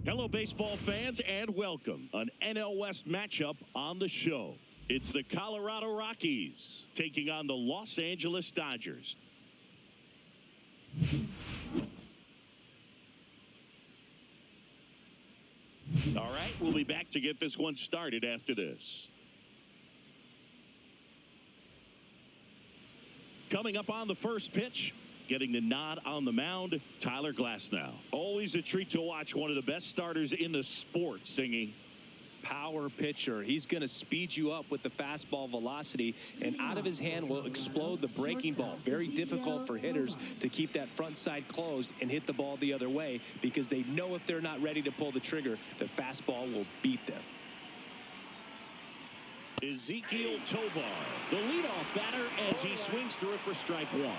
Hello, baseball fans, and welcome. An NL West matchup on the show. It's the Colorado Rockies taking on the Los Angeles Dodgers. All right, we'll be back to get this one started after this. Coming up on the first pitch, getting the nod on the mound, Tyler Glasnow. Always a treat to watch one of the best starters in the sport singing. Power pitcher. He's going to speed you up with the fastball velocity, and out of his hand will explode the breaking ball. Very difficult for hitters to keep that front side closed and hit the ball the other way because they know if they're not ready to pull the trigger, the fastball will beat them. Ezequiel Tovar, the leadoff batter as he swings through it for strike one.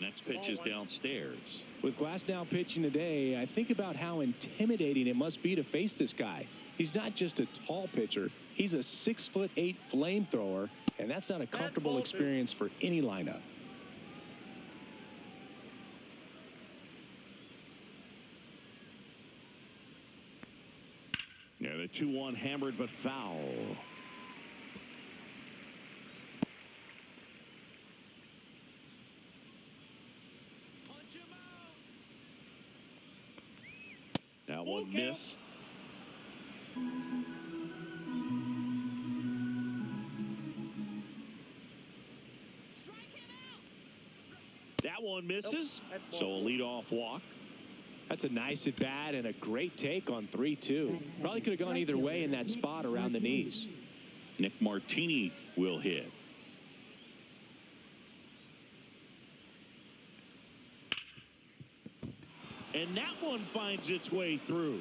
Next pitch is downstairs. With Glasnow pitching today, I think about how intimidating it must be to face this guy. He's not just a tall pitcher. He's a 6'8" flamethrower, and that's not a comfortable experience for any lineup. Yeah, the 2-1 hammered but foul. That one missed. That one misses. So a leadoff walk. That's a nice at bat and a great take on 3-2. Probably could have gone either way in that spot around the knees. Nick Martini will hit. And that one finds its way through.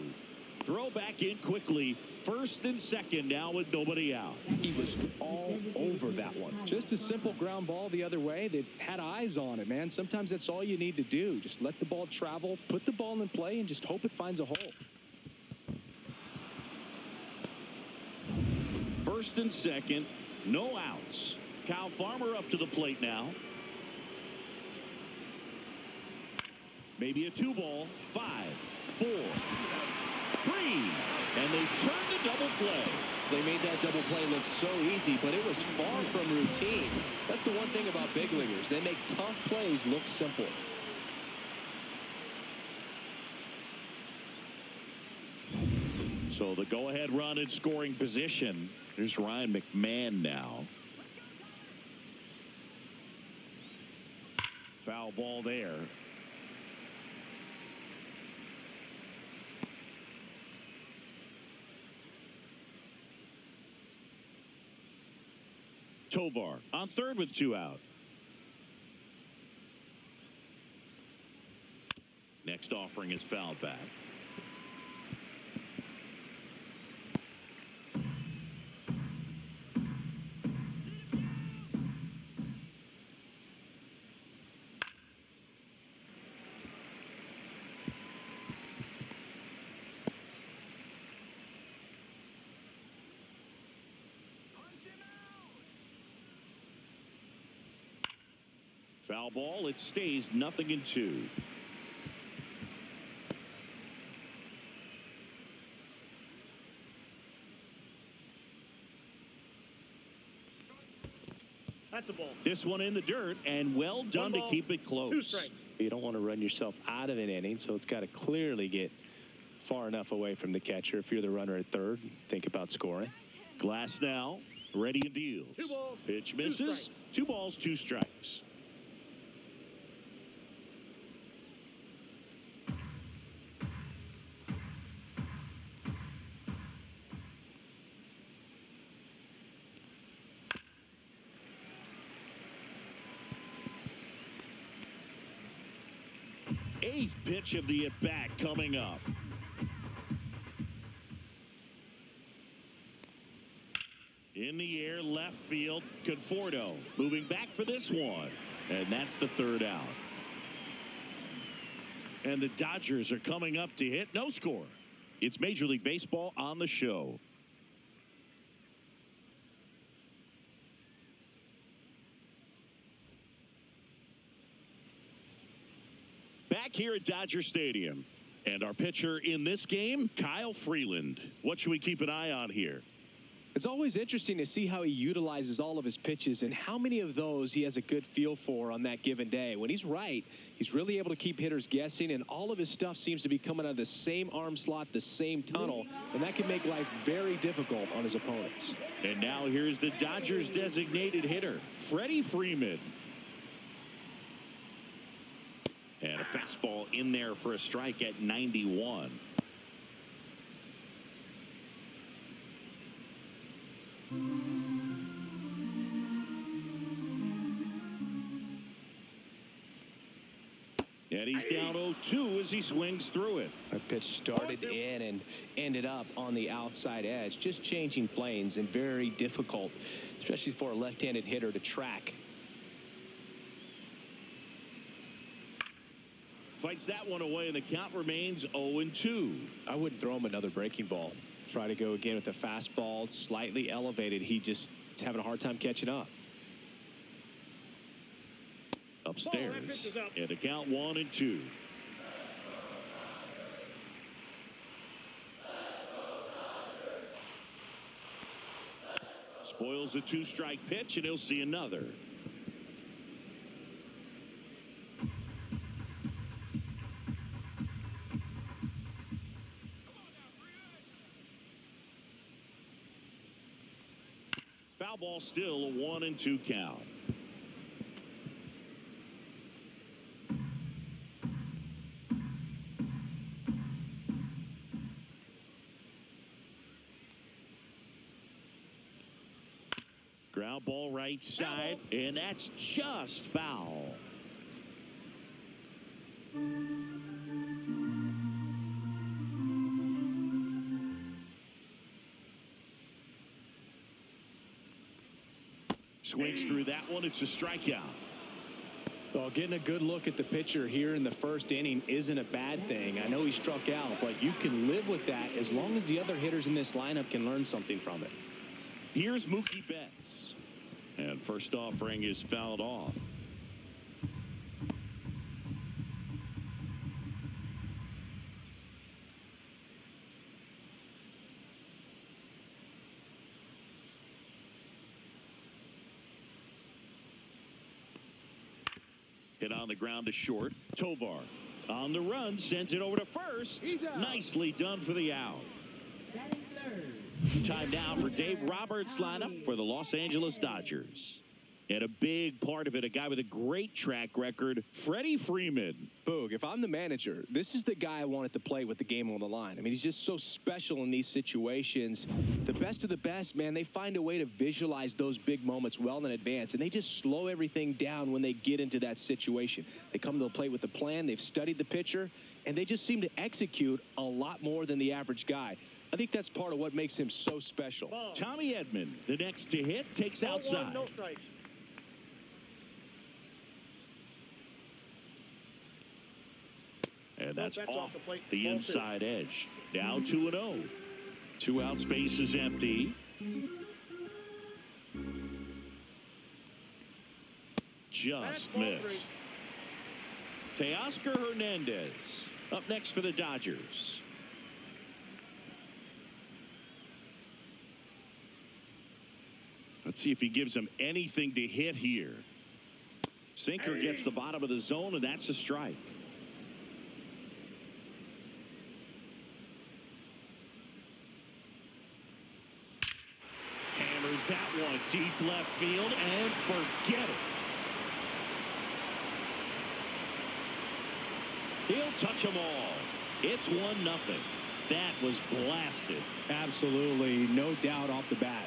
Throw back in quickly. First and second now with nobody out. He was all over that one. Just a simple ground ball the other way that had eyes on it, man. Sometimes that's all you need to do. Just let the ball travel, put the ball in play, and just hope it finds a hole. First and second, no outs. Kyle Farmer up to the plate now. Maybe a 2-ball. 5, 4, 3. And they turn the double play. They made that double play look so easy, but it was far from routine. That's the one thing about big leaguers. They make tough plays look simple. So the go-ahead run in scoring position. Here's Ryan McMahon now. Foul ball there. Tovar on third with 2 out. Next offering is fouled back. Foul ball. It stays 0-2. That's a ball. This one in the dirt, and well done to keep it close. 2 strikes. You don't want to run yourself out of an inning, so it's got to clearly get far enough away from the catcher. If you're the runner at third, think about scoring. Glasnow ready and deals. 2 balls. Pitch misses. 2 balls, 2 strikes. Eighth pitch of the at-bat coming up. In the air, left field, Conforto moving back for this one. And that's the 3rd out. And the Dodgers are coming up to hit. No score. It's Major League Baseball on the show. Back here at Dodger Stadium. And our pitcher in this game, Kyle Freeland. What should we keep an eye on here? It's always interesting to see how he utilizes all of his pitches and how many of those he has a good feel for on that given day. When he's right, he's really able to keep hitters guessing, and all of his stuff seems to be coming out of the same arm slot, the same tunnel, and that can make life very difficult on his opponents. And now here's the Dodgers designated hitter, Freddie Freeman. And a fastball in there for a strike at 91. And he's down 0-2 as he swings through it. That pitch started in and ended up on the outside edge. Just changing planes and very difficult, especially for a left-handed hitter to track. Fights that one away, and the count remains 0-2. I wouldn't throw him another breaking ball. Try to go again with the fastball, slightly elevated. He just is having a hard time catching up. Upstairs, and the count 1-2. Spoils the 2-strike pitch, and he'll see another. Foul ball, still a 1-2 count. Ground ball right side, and that's just foul. Swings through that one. It's a strikeout. Well, getting a good look at the pitcher here in the first inning isn't a bad thing. I know he struck out, but you can live with that as long as the other hitters in this lineup can learn something from it. Here's Mookie Betts. And first offering is fouled off. Hit on the ground to short. Tovar on the run, sends it over to first. Nicely done for the out. Time now for Dave Roberts' lineup for the Los Angeles Dodgers. And a big part of it, a guy with a great track record, Freddie Freeman. Boog, if I'm the manager, this is the guy I want at the plate with the game on the line. I mean, he's just so special in these situations. The best of the best, man, they find a way to visualize those big moments well in advance, and they just slow everything down when they get into that situation. They come to the plate with a plan, they've studied the pitcher, and they just seem to execute a lot more than the average guy. I think that's part of what makes him so special. Tommy Edman, the next to hit, takes outside. No strikes. And that's off the inside edge. Now 2-0. 2 out, space is empty. Just missed. Teoscar Hernandez up next for the Dodgers. Let's see if he gives them anything to hit here. Sinker gets the bottom of the zone, and that's a strike. Hammers that one deep left field, and forget it. He'll touch them all. It's 1-0. That was blasted. Absolutely, no doubt off the bat.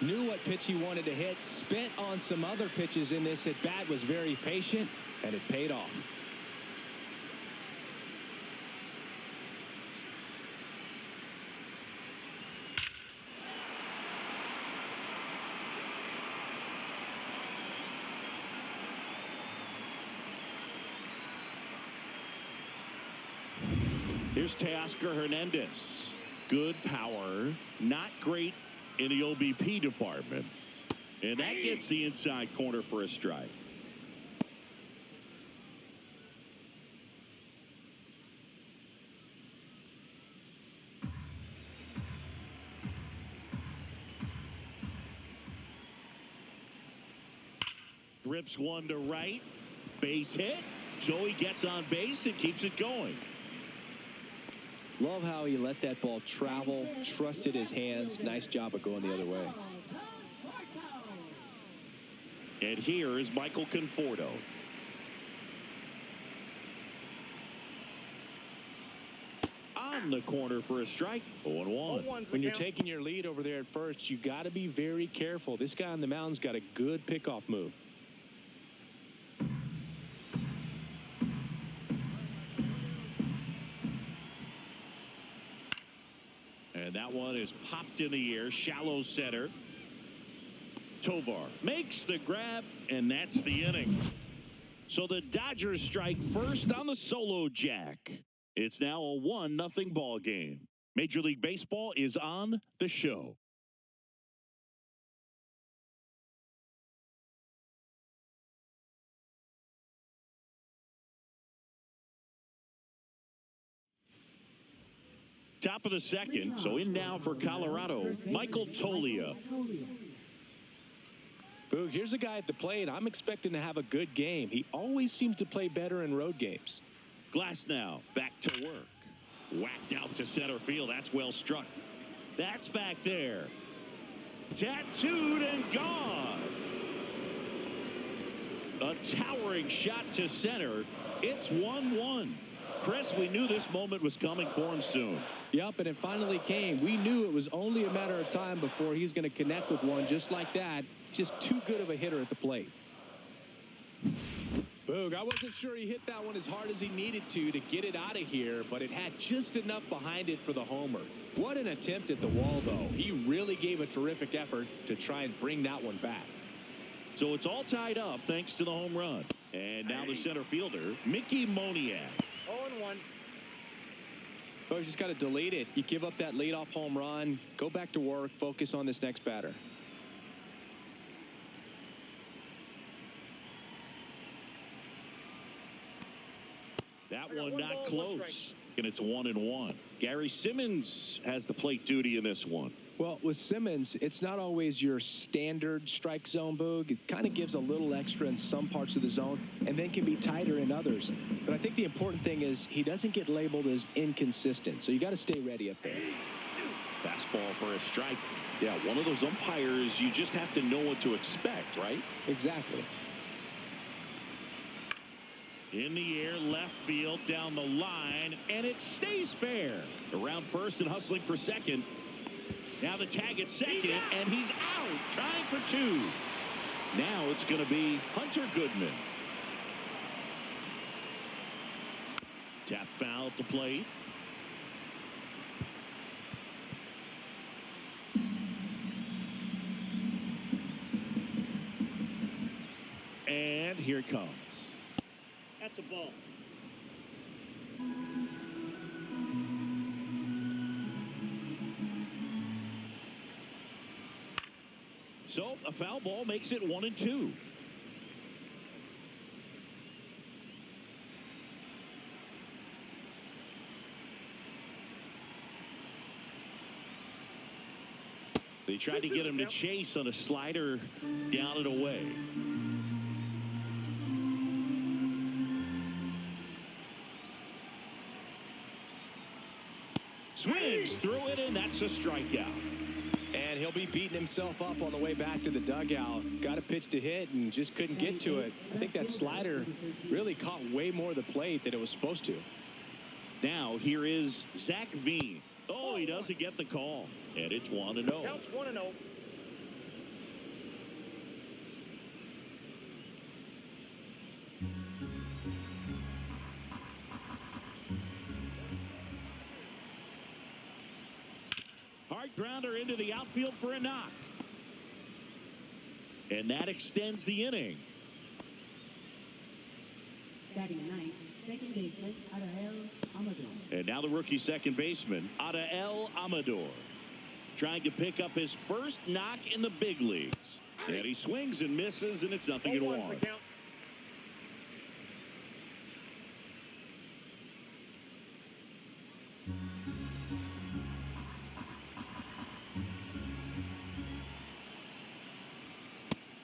Knew what pitch he wanted to hit, spent on some other pitches in this at bat, was very patient, and it paid off. Here's Teoscar Hernandez. Good power, not great in the OBP department. And that gets the inside corner for a strike. Rips one to right. Base hit. Joey gets on base and keeps it going. Love how he let that ball travel, trusted his hands. Nice job of going the other way. And here is Michael Conforto. On the corner for a strike. 0-1. When you're taking your lead over there at first, you got to be very careful. This guy on the mound's got a good pickoff move. And that one is popped in the air. Shallow center. Tovar makes the grab, and that's the inning. So the Dodgers strike first on the solo jack. It's now a 1-0 ball game. Major League Baseball is on the show. Top of the second, so in now for Colorado, Michael Toglia. Boog, here's a guy at the plate. I'm expecting to have a good game. He always seems to play better in road games. Glass now, back to work. Whacked out to center field. That's well struck. That's back there. Tattooed and gone. A towering shot to center. It's 1-1. Chris, we knew this moment was coming for him soon. Yep, and it finally came. We knew it was only a matter of time before he's going to connect with one just like that. Just too good of a hitter at the plate. Boog, I wasn't sure he hit that one as hard as he needed to get it out of here, but it had just enough behind it for the homer. What an attempt at the wall, though. He really gave a terrific effort to try and bring that one back. So it's all tied up thanks to the home run. And now the center fielder, Mickey Moniak. 0-1. Oh, you just got to delete it. You give up that leadoff home run, go back to work, focus on this next batter. That one not close. And it's 1-1. Gary Simmons has the plate duty in this one. Well, with Simmons, it's not always your standard strike zone, Boog. It kind of gives a little extra in some parts of the zone and then can be tighter in others. But I think the important thing is he doesn't get labeled as inconsistent, so you got to stay ready up there. Fastball for a strike. Yeah, one of those umpires, you just have to know what to expect, right? Exactly. In the air, left field, down the line, and it stays fair. Around first and hustling for second. Now the tag at second, and he's out, trying for two. Now it's going to be Hunter Goodman. Tap foul at the plate. And here it comes. That's a ball. So a foul ball makes it 1-2. They tried to get him to chase on a slider down and away. Swings through it, and that's a strikeout. And he'll be beating himself up on the way back to the dugout. Got a pitch to hit and just couldn't get to it. I think that slider really caught way more of the plate than it was supposed to. Now here is Zach Veen. Oh, he doesn't get the call. And it's 1-0. Counts 1-0. Hard grounder into the outfield for a knock. And that extends the inning. Batting ninth, second baseman, Arael And now the rookie second baseman, Adael Amador, trying to pick up his first knock in the big leagues. And he swings and misses, and it's nothing at 1.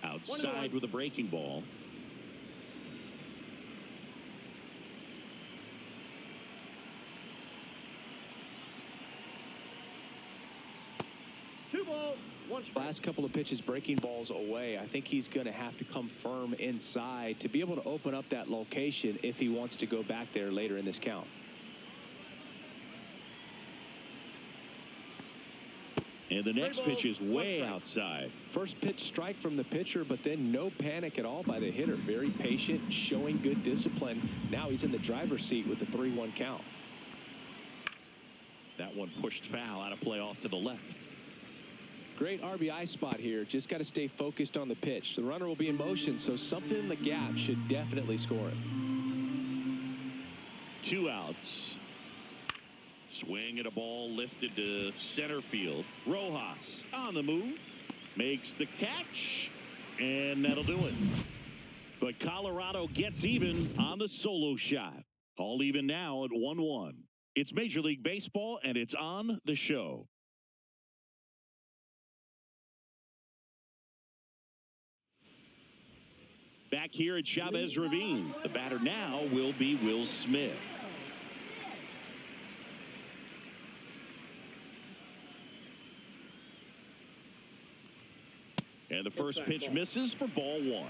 Outside with a breaking ball. Last couple of pitches breaking balls away. I think he's going to have to come firm inside to be able to open up that location if he wants to go back there later in this count. And the next pitch is way outside. First pitch strike from the pitcher, but then no panic at all by the hitter. Very patient, showing good discipline. Now he's in the driver's seat with the 3-1 count. That one pushed foul, out of play off to the left. Great RBI spot here. Just got to stay focused on the pitch. The runner will be in motion, so something in the gap should definitely score it. 2 outs. Swing at a ball lifted to center field. Rojas on the move. Makes the catch. And that'll do it. But Colorado gets even on the solo shot. All even now at 1-1. It's Major League Baseball, and it's on the show. Back here at Chavez Ravine, the batter now will be Will Smith. And the first pitch misses for ball 1.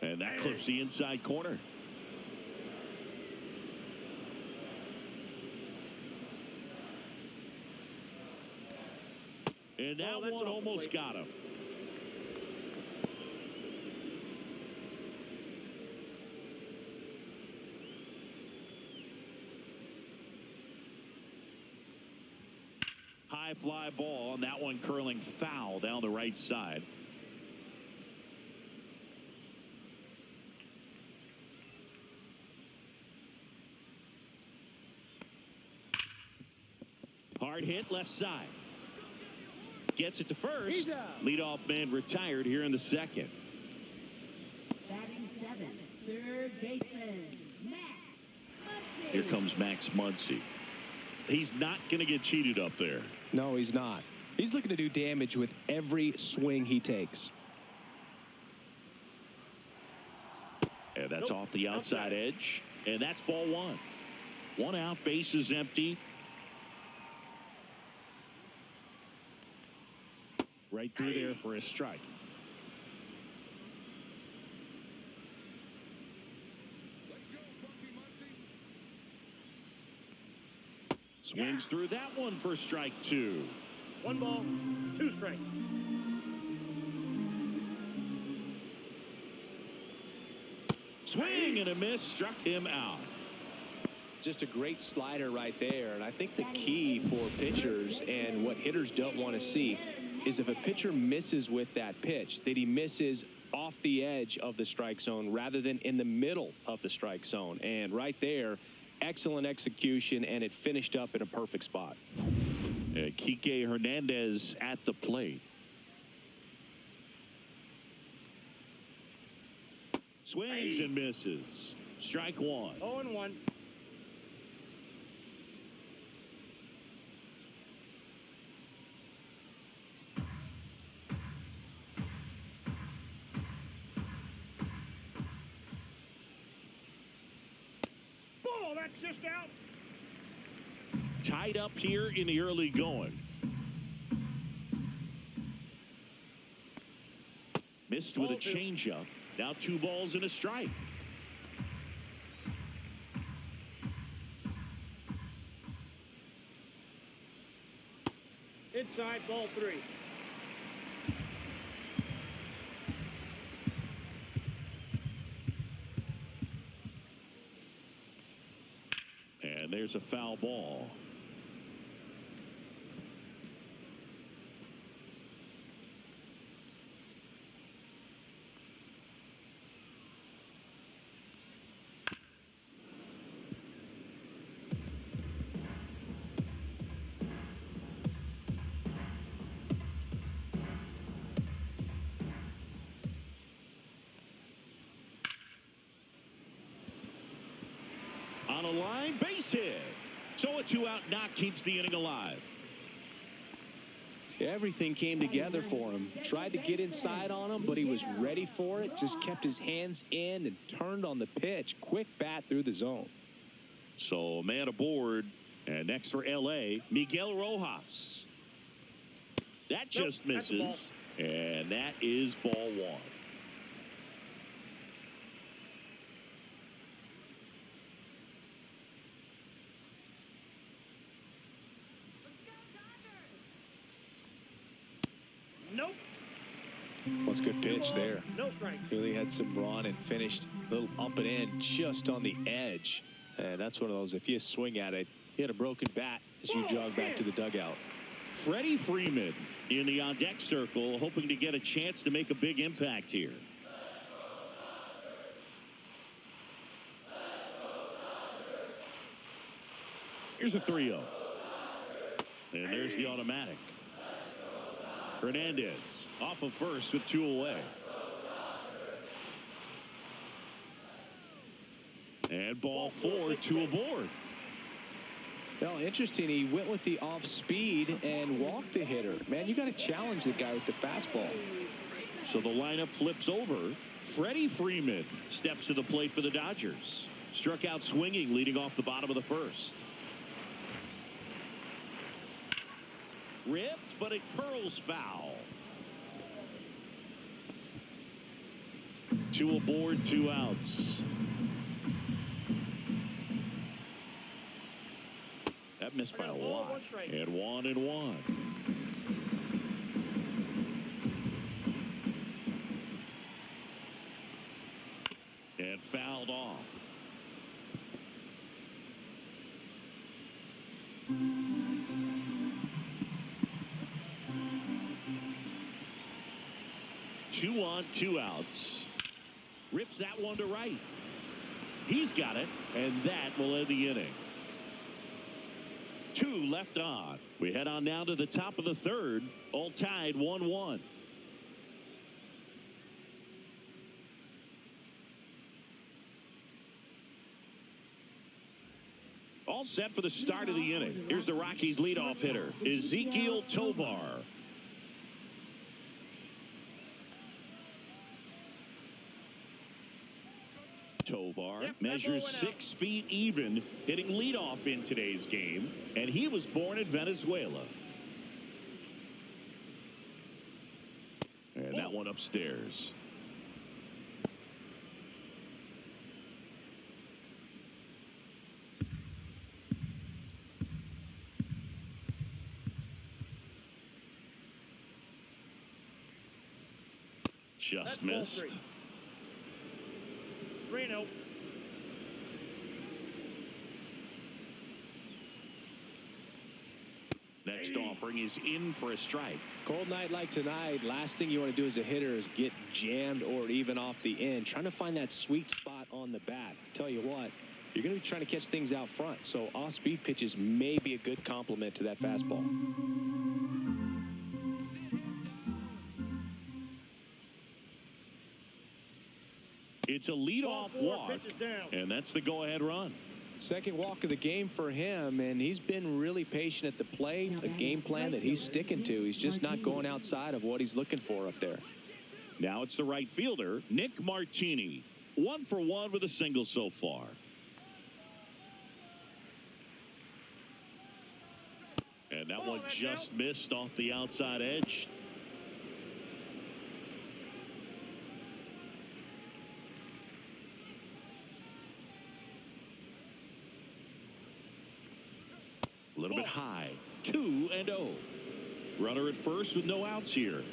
And that clips the inside corner. And that one almost got him. High fly ball, and that one curling foul down the right side. Hard hit left side. Gets it to first. Leadoff man retired here in the second. Batting 7th, third baseman, Max. Here comes Max Muncy. He's not going to get cheated up there. No, he's not. He's looking to do damage with every swing he takes. And that's off the outside edge. And that's ball 1. 1 out, bases empty. Right through there for a strike. Swings through that one for strike 2. 1 ball, 2 strikes. Swing and a miss, struck him out. Just a great slider right there. And I think the key for pitchers and what hitters don't want to see is if a pitcher misses with that pitch, that he misses off the edge of the strike zone rather than in the middle of the strike zone. And right there, excellent execution, and it finished up in a perfect spot. Kike Hernandez at the plate. Swings and misses. Strike 1. 0-1. That's just out. Tied up here in the early going. Missed with a changeup. Now 2 balls and a strike. Inside, ball 3. And there's a foul ball. line, base hit. So a 2-out knock keeps the inning alive. Everything came together for him. Tried to get inside on him, but he was ready for it. Just kept his hands in and turned on the pitch. Quick bat through the zone. So a man aboard. And next for L.A., Miguel Rojas. That just misses. And that is ball one. Nope. What's a good pitch there? No strike. Really had some run and finished a little up and in just on the edge. And that's one of those, if you swing at it, you had a broken bat as you jog back to the dugout. Freddie Freeman in the on-deck circle, hoping to get a chance to make a big impact here. Here's a 3-0. And there's the automatic. Hernandez off of first with 2 away. And ball 4, 2 aboard. Well, interesting. He went with the off speed and walked the hitter. Man, you got to challenge the guy with the fastball. So the lineup flips over. Freddie Freeman steps to the plate for the Dodgers. Struck out swinging, leading off the bottom of the first. Ripped, but it curls foul. 2 aboard, 2 outs. That missed by a lot. And 1-1. And fouled off. Two on, 2 outs. Rips that one to right. He's got it, and that will end the inning. 2 left on. We head on now to the top of the third. All tied 1-1. All set for the start of the inning. Here's the Rockies leadoff hitter, Ezequiel Tovar. Tovar measures 6 feet even, hitting leadoff in today's game, and he was born in Venezuela. And that one upstairs. Just missed. 3-0. Next offering is in for a strike. Cold night like tonight, last thing you want to do as a hitter is get jammed or even off the end. Trying to find that sweet spot on the bat. Tell you what, you're going to be trying to catch things out front. So off-speed pitches may be a good complement to that fastball. It's a leadoff walk, and that's the go-ahead run. Second walk of the game for him, and he's been really patient at the plate. A game plan that he's sticking to. He's just not going outside of what he's looking for up there. Now it's the right fielder, Nick Martini. 1 for 1 with a single so far. And that one just missed off the outside edge. A little bit high. 2-0. Runner at first with no outs here.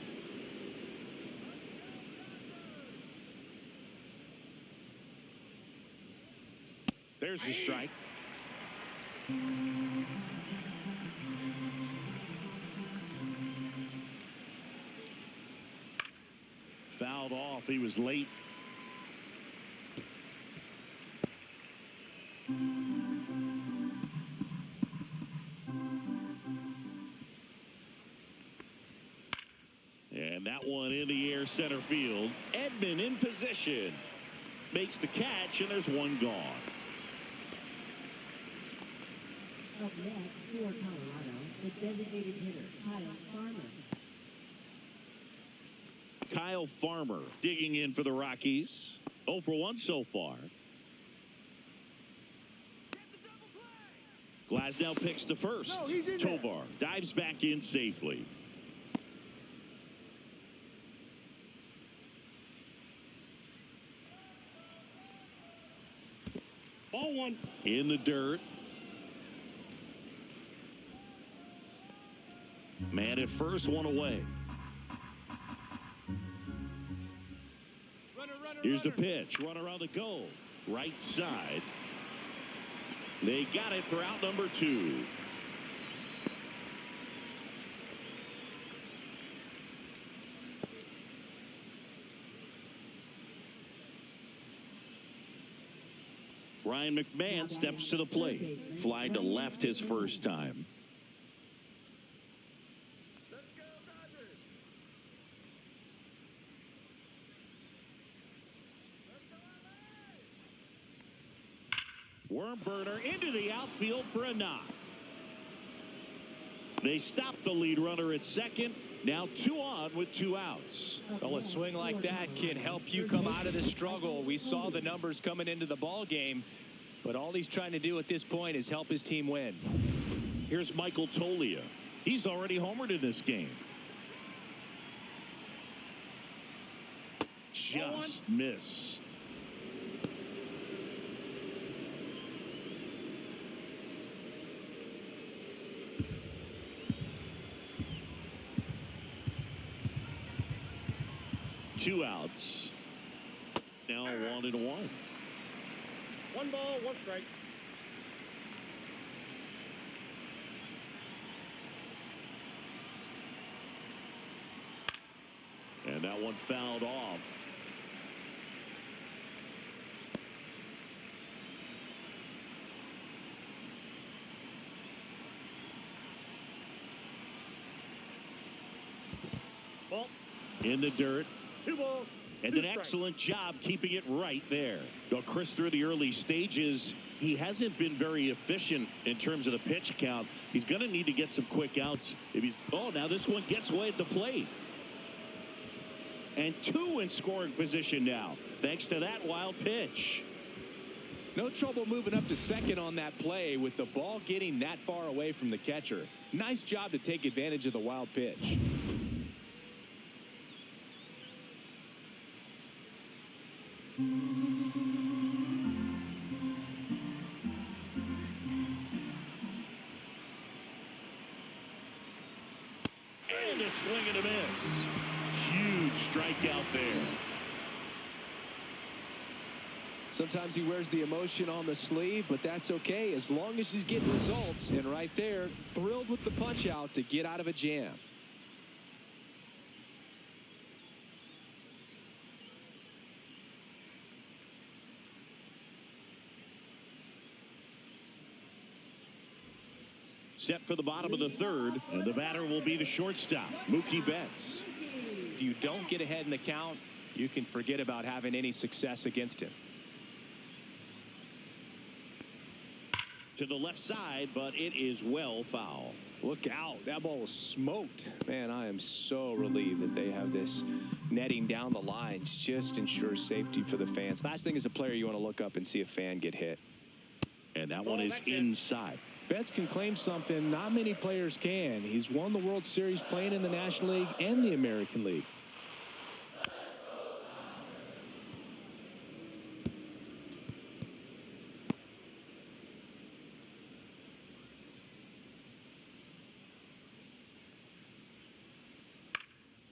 There's the strike. Fouled off. He was late. And that one in the air center field. Edman in position. Makes the catch, and there's one gone. Up next for Colorado, the designated hitter, Kyle Farmer. Kyle Farmer digging in for the Rockies. 0 for 1 so far. Glasnow picks to first. No, he's in there. Tovar dives back in safely. Ball 1. In the dirt. Man at first, one away. Here's the pitch. Run around the goal. Right side. They got it for out number 2. Ryan McMahon steps to the plate. Flying to left his first time. Worm burner into the outfield for a knock. They stop the lead runner at second. Now 2 on with 2 outs. Well, a swing like that can help you come out of the struggle. We saw the numbers coming into the ball game, but all he's trying to do at this point is help his team win. Here's Michael Tolia. He's already homered in this game. Just missed. Two outs. Now 1-1. 1 ball, 1 strike. And that one fouled off. Ball. In the dirt. 2 balls. And 2 an strikes. excellent job keeping it right there. Well, Chris, through the early stages, he hasn't been very efficient in terms of the pitch count. He's going to need to get some quick outs. If he's, now this one gets away at the plate. And 2 in scoring position now, thanks to that wild pitch. No trouble moving up to second on that play with the ball getting that far away from the catcher. Nice job to take advantage of the wild pitch. And a swing and a miss. Huge strikeout there. Sometimes he wears the emotion on the sleeve, but that's okay as long as he's getting results. And right there, thrilled with the punch out to get out of a jam. Set for the bottom of the third, and the batter will be the shortstop, Mookie Betts. If you don't get ahead in the count, you can forget about having any success against him. To the left side, but it is well foul. Look out. That ball was smoked. Man, I am so relieved that they have this netting down the lines. Just ensures safety for the fans. Last thing as a player, you want to look up and see a fan get hit. And that one is inside. Betts can claim something not many players can. He's won the World Series playing in the National League and the American League.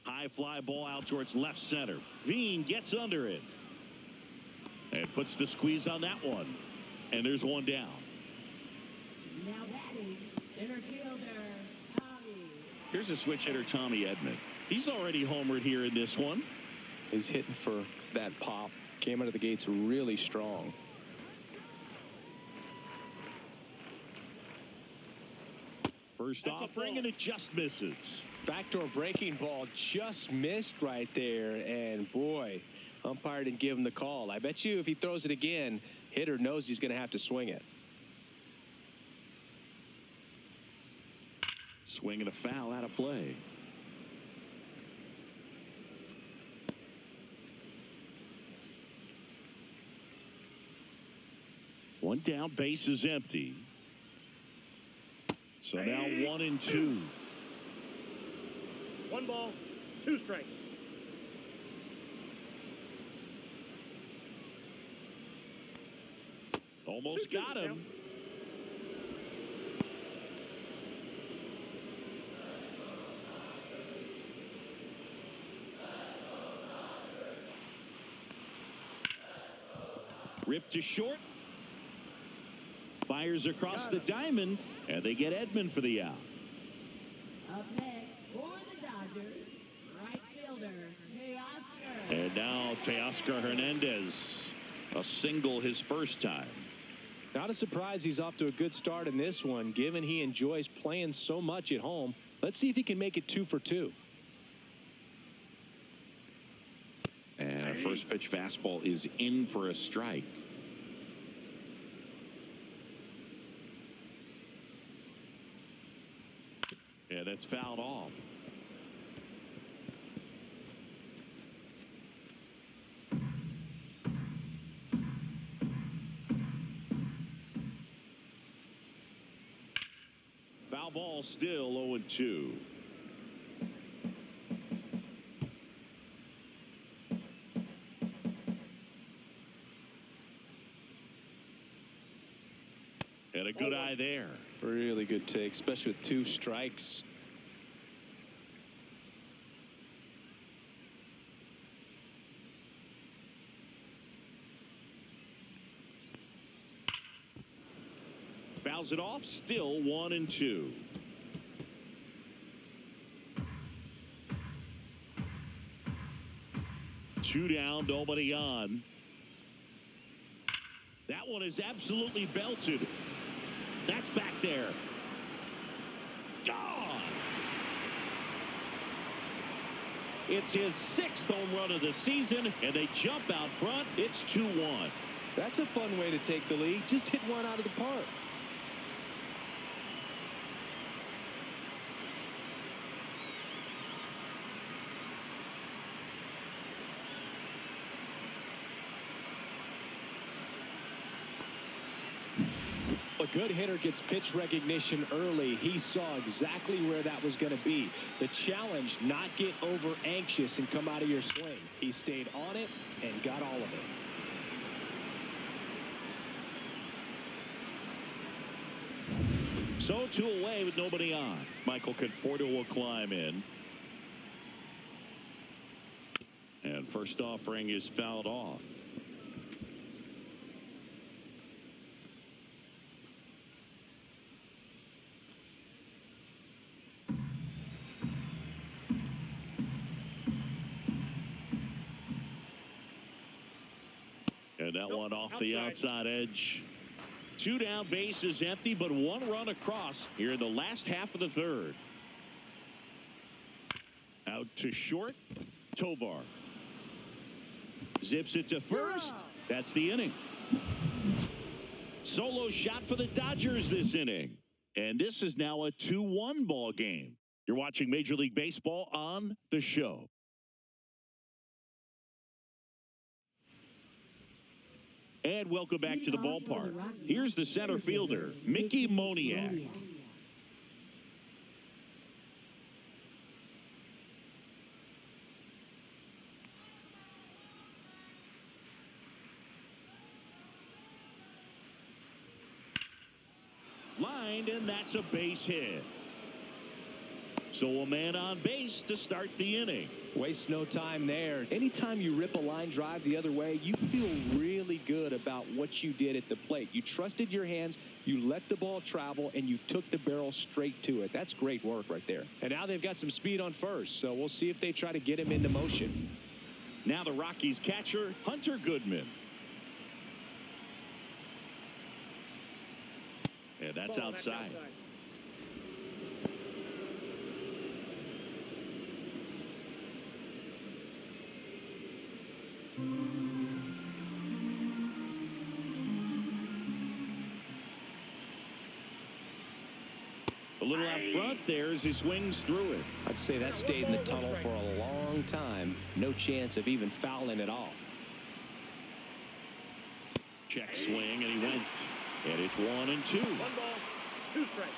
High fly ball out towards left center. Veen gets under it. And puts the squeeze on that one. And there's one down. Now batting, center fielder, Tommy. Here's a switch hitter, Tommy Edman. He's already homered here in this one. He's hitting for that pop. Came out of the gates really strong. First offering, and it just misses. Backdoor breaking ball just missed right there. And boy, umpire didn't give him the call. I bet you if he throws it again, hitter knows he's going to have to swing it. Swing and a foul out of play. One down, base is empty. So now 1-2. 1 ball, 2 strikes. Almost got him. Ripped to short. Fires across the diamond, and they get Edman for the out. Up next for the Dodgers, right fielder, Teoscar. And now Teoscar Hernandez, a single his first time. Not a surprise he's off to a good start in this one, given he enjoys playing so much at home. Let's see if he can make it 2 for 2. And a first pitch fastball is in for a strike. Yeah, that's fouled off. Foul ball, still 0-2. And a good eye there. Really good take, especially with 2 strikes. Fouls it off, still 1-2. Two down, nobody on. That one is absolutely belted. That's back there. Gone. It's his 6th home run of the season, and they jump out front. It's 2-1. That's a fun way to take the lead. Just hit one out of the park. A good hitter gets pitch recognition early. He saw exactly where that was going to be. The challenge, not get over anxious and come out of your swing. He stayed on it and got all of it. So 2 away with nobody on. Michael Conforto will climb in. And first offering is fouled off. And that one off the outside edge. 2 down, base is empty, but 1 run across here in the last half of the 3rd. Out to short, Tovar. Zips it to first. That's the inning. Solo shot for the Dodgers this inning. And this is now a 2-1 ball game. You're watching Major League Baseball on The Show. And welcome back to the ballpark. Here's the center fielder, Mickey Moniak. Lined, and that's a base hit. So a man on base to start the inning. Waste no time there. Anytime you rip a line drive the other way, you feel really good about what you did at the plate. You trusted your hands, you let the ball travel, and you took the barrel straight to it. That's great work right there. And now they've got some speed on first, so we'll see if they try to get him into motion. Now the Rockies catcher, Hunter Goodman. And that's outside. little out front there as he swings through it. I'd say that stayed in the tunnel for a long time. No chance of even fouling it off. Check swing, and he went. And it's 1-2. 1 ball, 2 strikes.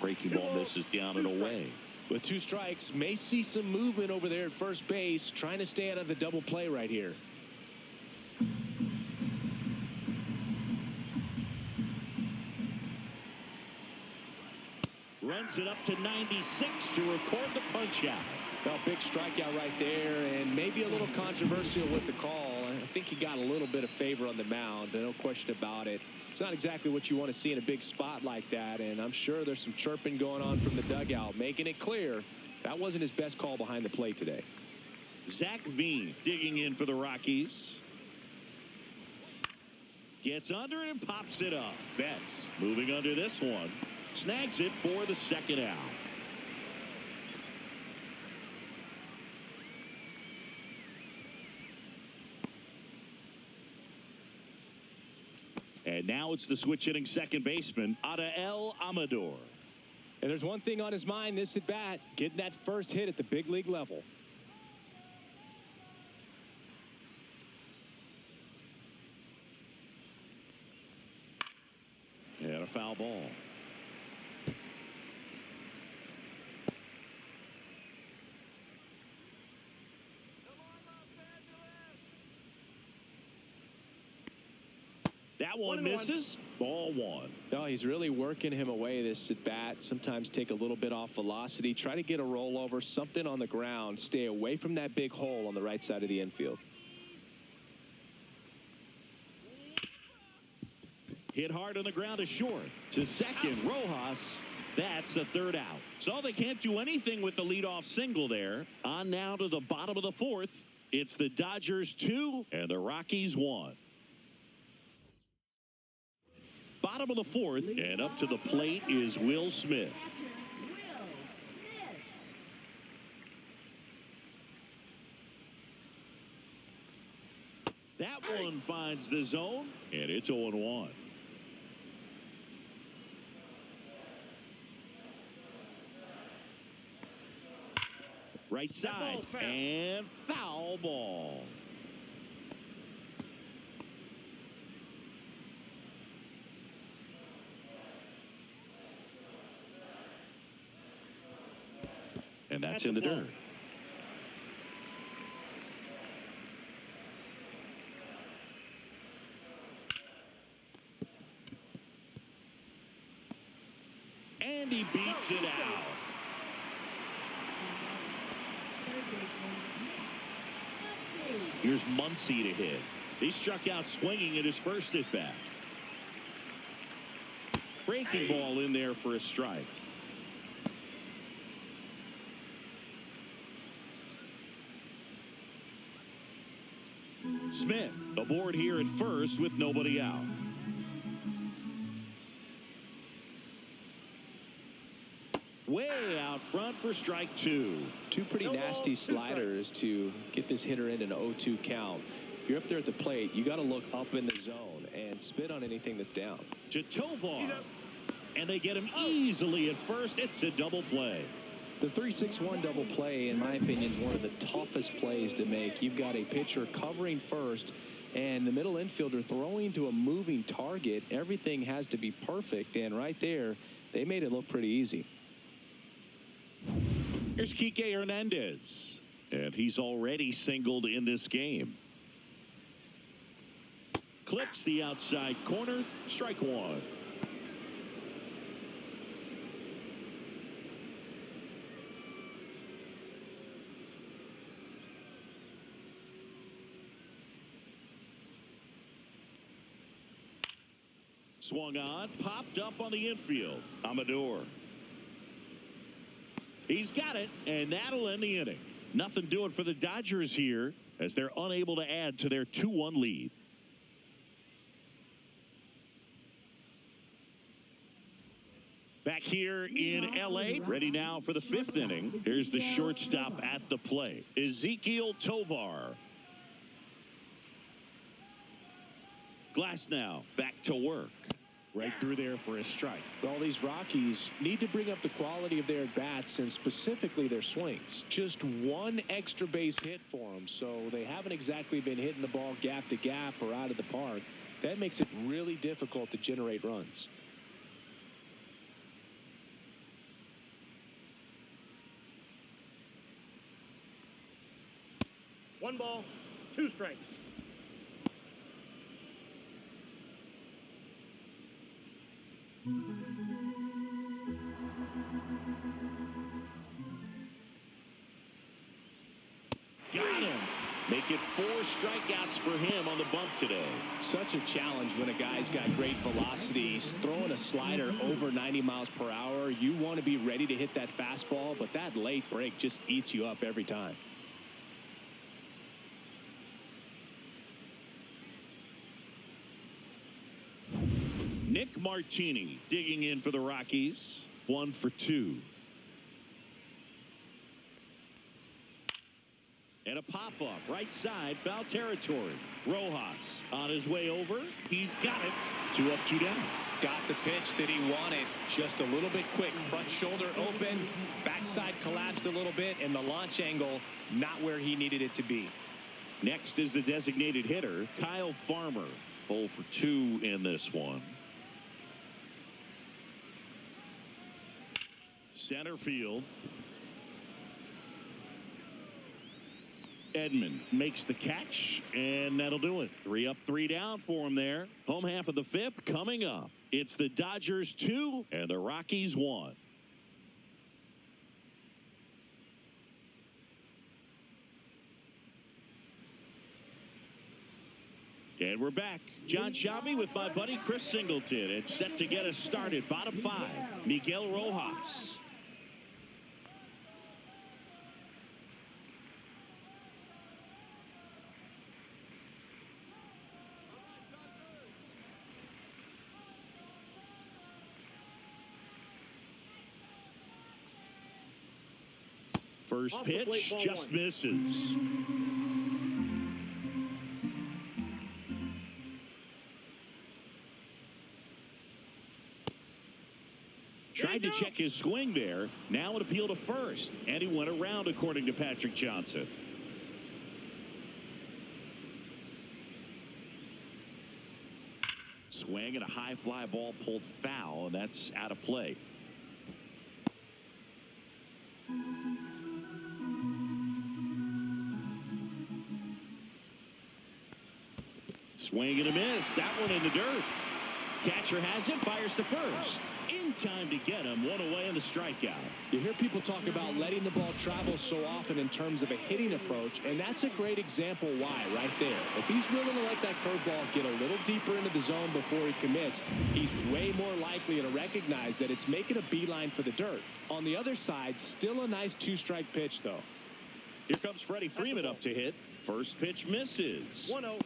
Breaking ball misses down and away. With 2 strikes, may see some movement over there at first base, trying to stay out of the double play right here. Runs it up to 96 to record the punch out. Well, big strikeout right there, and maybe a little controversial with the call. I think he got a little bit of favor on the mound, no question about it. It's not exactly what you want to see in a big spot like that, and I'm sure there's some chirping going on from the dugout, making it clear that wasn't his best call behind the plate today. Zach Veen digging in for the Rockies. Gets under and pops it up. Betts moving under this one. Snags it for the second out. And now it's the switch hitting second baseman, Adael Amador. And there's one thing on his mind this at bat, getting that first hit at the big league level. And a foul ball. That one misses. Ball 1. No, he's really working him away this at bat. Sometimes take a little bit off velocity. Try to get a rollover, something on the ground. Stay away from that big hole on the right side of the infield. Hit hard on the ground to short. To second, Rojas. That's the third out. So they can't do anything with the leadoff single there. On now to the bottom of the 4th. It's the Dodgers 2 and the Rockies 1. Bottom of the 4th, and up to the plate is Will Smith. That one finds the zone, and it's 0-1. Right side, and foul ball. And that's in the dirt. And he beats it out. Here's Muncy to hit. He struck out swinging at his first at bat. Breaking ball in there for a strike. Smith aboard here at first with nobody out. Way out front for strike 2. 2 pretty nasty sliders to get this hitter in an 0-2 count. If you're up there at the plate, you got to look up in the zone and spit on anything that's down. To Tovar. And they get him easily at first. It's a double play. The 3-6-1 double play, in my opinion, is one of the toughest plays to make. You've got a pitcher covering first and the middle infielder throwing to a moving target. Everything has to be perfect, and right there, they made it look pretty easy. Here's Kike Hernandez, and he's already singled in this game. Clips the outside corner, strike 1. Swung on, popped up on the infield. Amador. He's got it, and that'll end the inning. Nothing doing for the Dodgers here as they're unable to add to their 2-1 lead. Back here in L.A., ready now for the 5th inning. Here's the shortstop at the plate, Ezequiel Tovar. Glass now back to work. Right through there for a strike. Well, these Rockies need to bring up the quality of their bats and specifically their swings. Just one extra base hit for them, so they haven't exactly been hitting the ball gap to gap or out of the park. That makes it really difficult to generate runs. One ball, two strikes. Got him. Make it 4 strikeouts for him on the bump today. Such a challenge when a guy's got great velocity. He's throwing a slider over 90 miles per hour. You want to be ready to hit that fastball, but that late break just eats you up every time. Nick Martini digging in for the Rockies. 1 for 2. And a pop-up right side, foul territory. Rojas on his way over. He's got it. 2 up, 2 down. Got the pitch that he wanted. Just a little bit quick. Front shoulder open. Backside collapsed a little bit. And the launch angle not where he needed it to be. Next is the designated hitter, Kyle Farmer. 0 for 2 in this one. Center field. Edman makes the catch, and that'll do it. 3 up, 3 down for him there. Home half of the 5th coming up. It's the Dodgers 2 and the Rockies 1. And we're back. John Shabby with my buddy Chris Singleton. It's set to get us started. Bottom 5, Miguel Rojas. First pitch just misses. Tried to check his swing there. Now an appeal to first. And he went around, according to Patrick Johnson. Swing and a high fly ball pulled foul, and that's out of play. Swing and a miss. That one in the dirt. Catcher has it, fires to first. In time to get him. 1 away in the strikeout. You hear people talk about letting the ball travel so often in terms of a hitting approach, and that's a great example why right there. If he's willing to let that curveball get a little deeper into the zone before he commits, he's way more likely to recognize that it's making a beeline for the dirt. On the other side, still a nice 2-strike pitch, though. Here comes Freddie Freeman up to hit. First pitch misses. 1-0.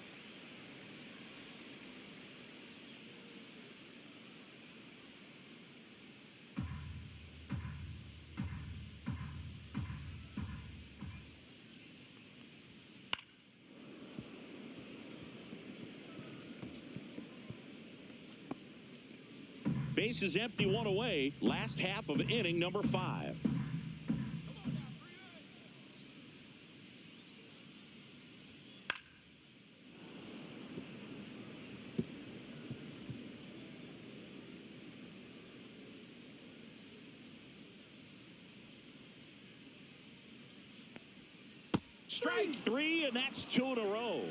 Base is empty, 1 away. Last half of inning number 5. Strike 3, and that's 2 in a row.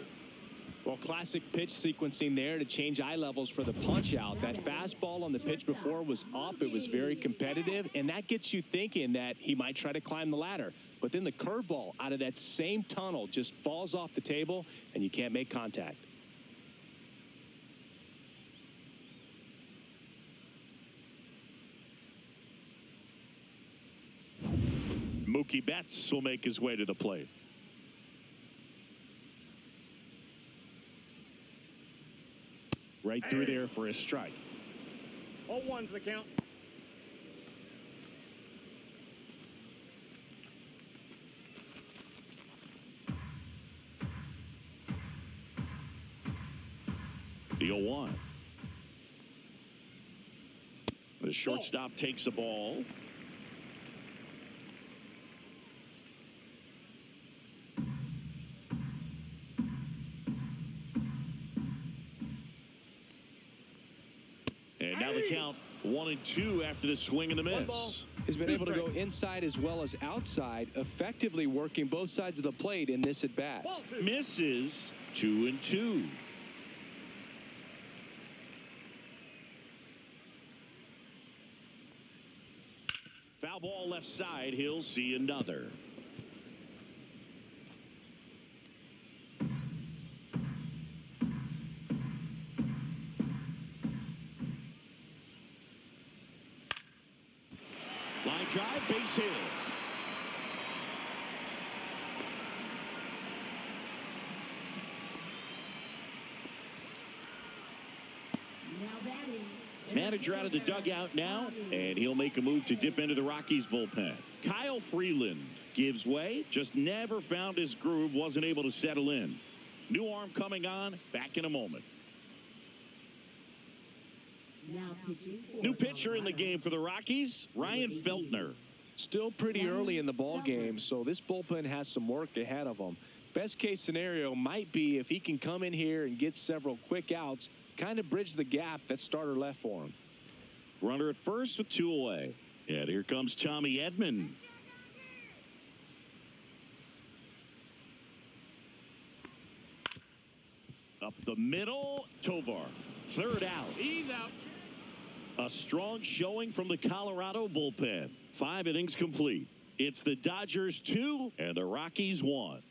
Well, classic pitch sequencing there to change eye levels for the punch out. That fastball on the pitch before was up. It was very competitive, and that gets you thinking that he might try to climb the ladder. But then the curveball out of that same tunnel just falls off the table, and you can't make contact. Mookie Betts will make his way to the plate. Right through there for a strike. 0-1's the count. The 3-1. The shortstop takes the ball. And now the count 1-2 after the swing and the miss. He's been able to go inside as well as outside, effectively working both sides of the plate in this at bat. Misses. 2-2. Foul ball left side. He'll see another. Line drive, base hit. Manager out of the dugout now, and he'll make a move to dip into the Rockies bullpen. Kyle Freeland gives way, just never found his groove, wasn't able to settle in. New arm coming on, back in a moment. New pitcher in the game for the Rockies, Ryan Feltner. Still pretty early in the ball game, so this bullpen has some work ahead of them. Best case scenario might be if he can come in here and get several quick outs, kind of bridge the gap that starter left for him. Runner at first with 2 away. And here comes Tommy Edman. Up the middle, Tovar. Third out. He's out. A strong showing from the Colorado bullpen. 5 innings complete. It's the Dodgers 2 and the Rockies 1.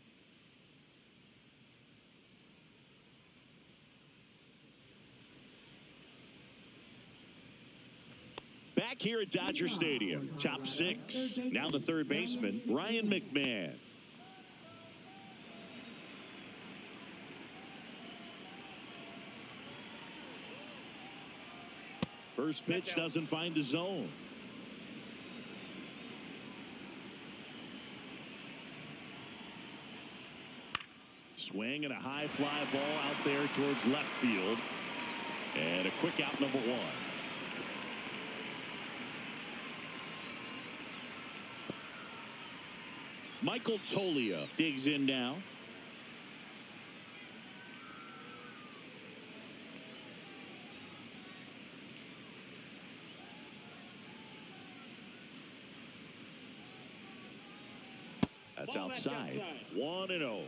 Back here at Dodger Stadium, top 6. Now the third baseman, Ryan McMahon. First pitch doesn't find the zone. Swing and a high fly ball out there towards left field. And a quick out, number 1. Michael Toglia digs in now. That's outside. 1-0.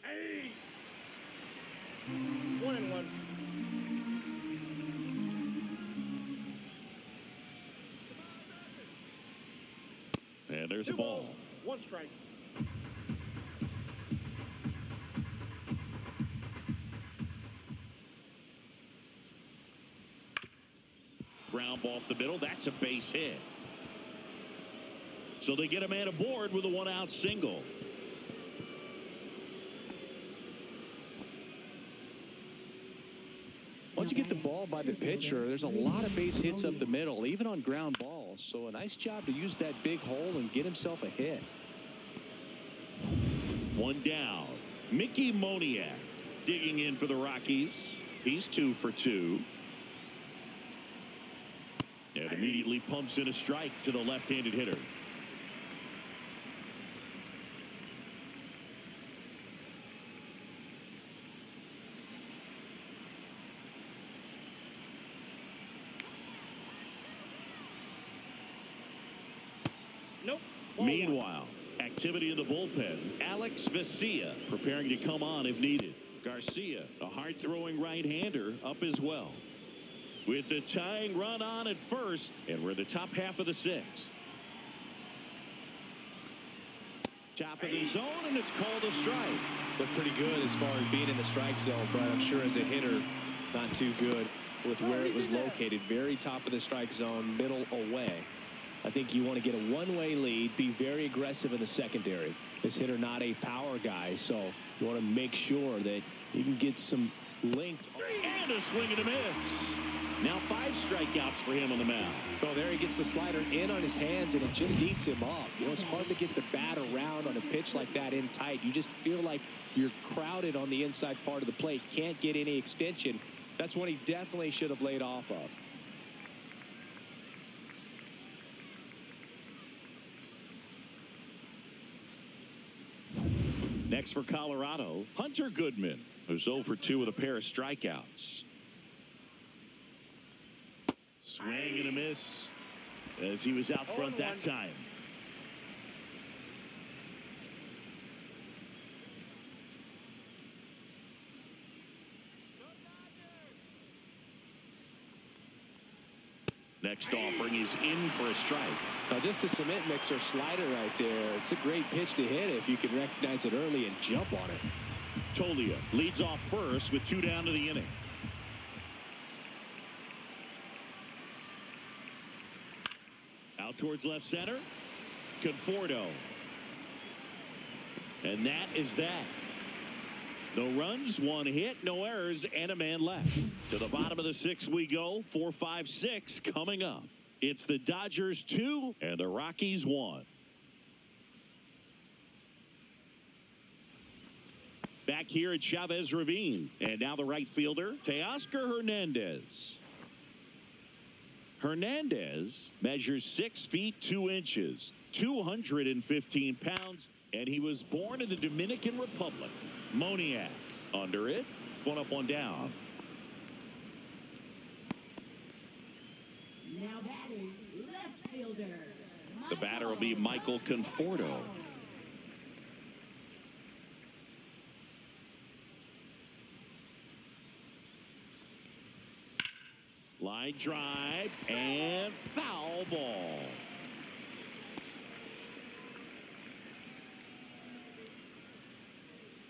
Hey. 1-1. And there's a ball. 1 strike. Ground ball up the middle. That's a base hit. So they get a man aboard with a 1-out single. Once you get the ball by the pitcher, there's a lot of base hits up the middle, even on ground balls. So a nice job to use that big hole and get himself a hit. 1 down. Mickey Moniak digging in for the Rockies. He's 2 for 2. And immediately pumps in a strike to the left-handed hitter. Nope. Meanwhile, activity in the bullpen. Alex Vesia preparing to come on if needed. Garcia, a hard-throwing right-hander, up as well. With the tying run on at first, and we're in the top half of the 6th. Top of the zone, and it's called a strike. Looked pretty good as far as being in the strike zone, but I'm sure as a hitter, not too good with where it was located. Very top of the strike zone, middle away. I think you want to get a one-way lead, be very aggressive in the secondary. This hitter not a power guy, so you want to make sure that you can get some length. And a swing and a miss. Now 5 strikeouts for him on the mound. Oh, there he gets the slider in on his hands, and it just eats him up. You know, it's hard to get the bat around on a pitch like that in tight. You just feel like you're crowded on the inside part of the plate. Can't get any extension. That's one he definitely should have laid off of. Next for Colorado, Hunter Goodman, who's 0 for 2 with a pair of strikeouts. Swing and a miss as he was out front that time. Next offering is in for a strike. Now just a cement mixer slider right there. It's a great pitch to hit if you can recognize it early and jump on it. Tolia leads off first with 2 down to the inning. Out towards left center. Conforto. And that is that. No runs, 1 hit, no errors, and a man left. To the bottom of the 6th we go. 4, 5, 6 coming up. It's the Dodgers 2 and the Rockies 1. Back here at Chavez Ravine. And now the right fielder, Teoscar Hernandez. Hernandez measures 6 feet 2 inches, 215 pounds, and he was born in the Dominican Republic. Moniak under it. 1 up, 1 down. Now batting, left fielder. The batter will be Michael Conforto. Line drive and foul ball.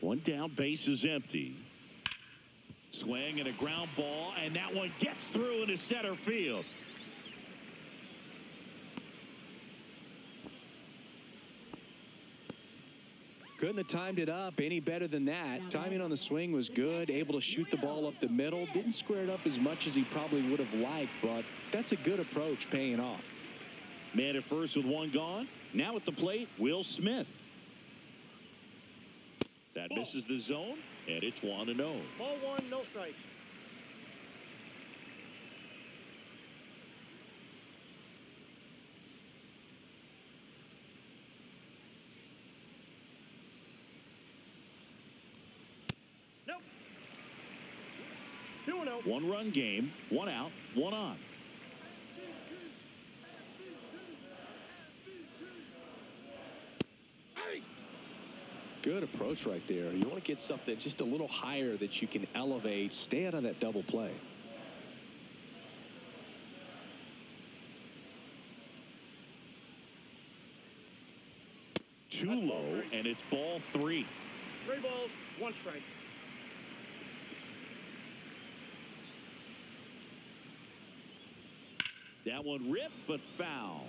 One down, base is empty. Swing and a ground ball, and that one gets through into center field. Couldn't have timed it up any better than that. Timing on the swing was good. Able to shoot the ball up the middle. Didn't square it up as much as he probably would have liked, but that's a good approach, paying off. Man at first with 1 gone. Now at the plate, Will Smith. That misses the zone, and it's 1-0. Ball 1, no strike. Nope. 2-0. 1-run game, 1 out, 1 on. Good approach right there. You want to get something just a little higher that you can elevate. Stay out of that double play. Too low, and it's ball 3. 3 balls, 1 strike. That one ripped, but foul.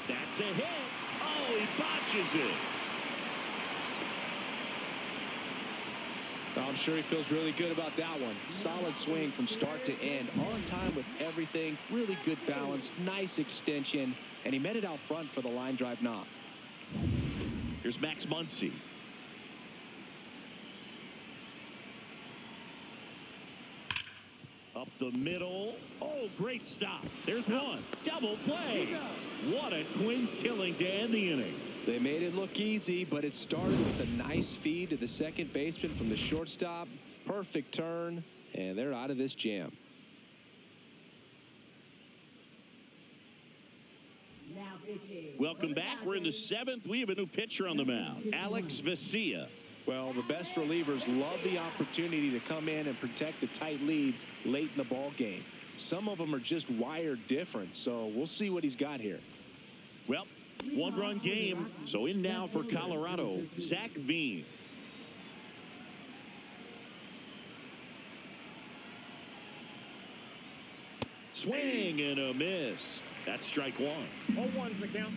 That's a hit. Oh, he botches it. I'm sure he feels really good about that one. Solid swing from start to end. On time with everything. Really good balance. Nice extension. And he met it out front for the line drive knock. Here's Max Muncy. Up the middle. Oh, great stop. There's one. Double play. What a twin killing to end the inning. They made it look easy, but it started with a nice feed to the second baseman from the shortstop. Perfect turn, and they're out of this jam. Now pitching. Welcome back. We're in the 7th. We have a new pitcher on the mound, Alex Vesia. Well, the best relievers love the opportunity to come in and protect a tight lead late in the ball game. Some of them are just wired different, so we'll see what he's got here. Well, one-run game. So in now for Colorado, Zach Veen. Swing and a miss. That's strike one. 0-1's the count.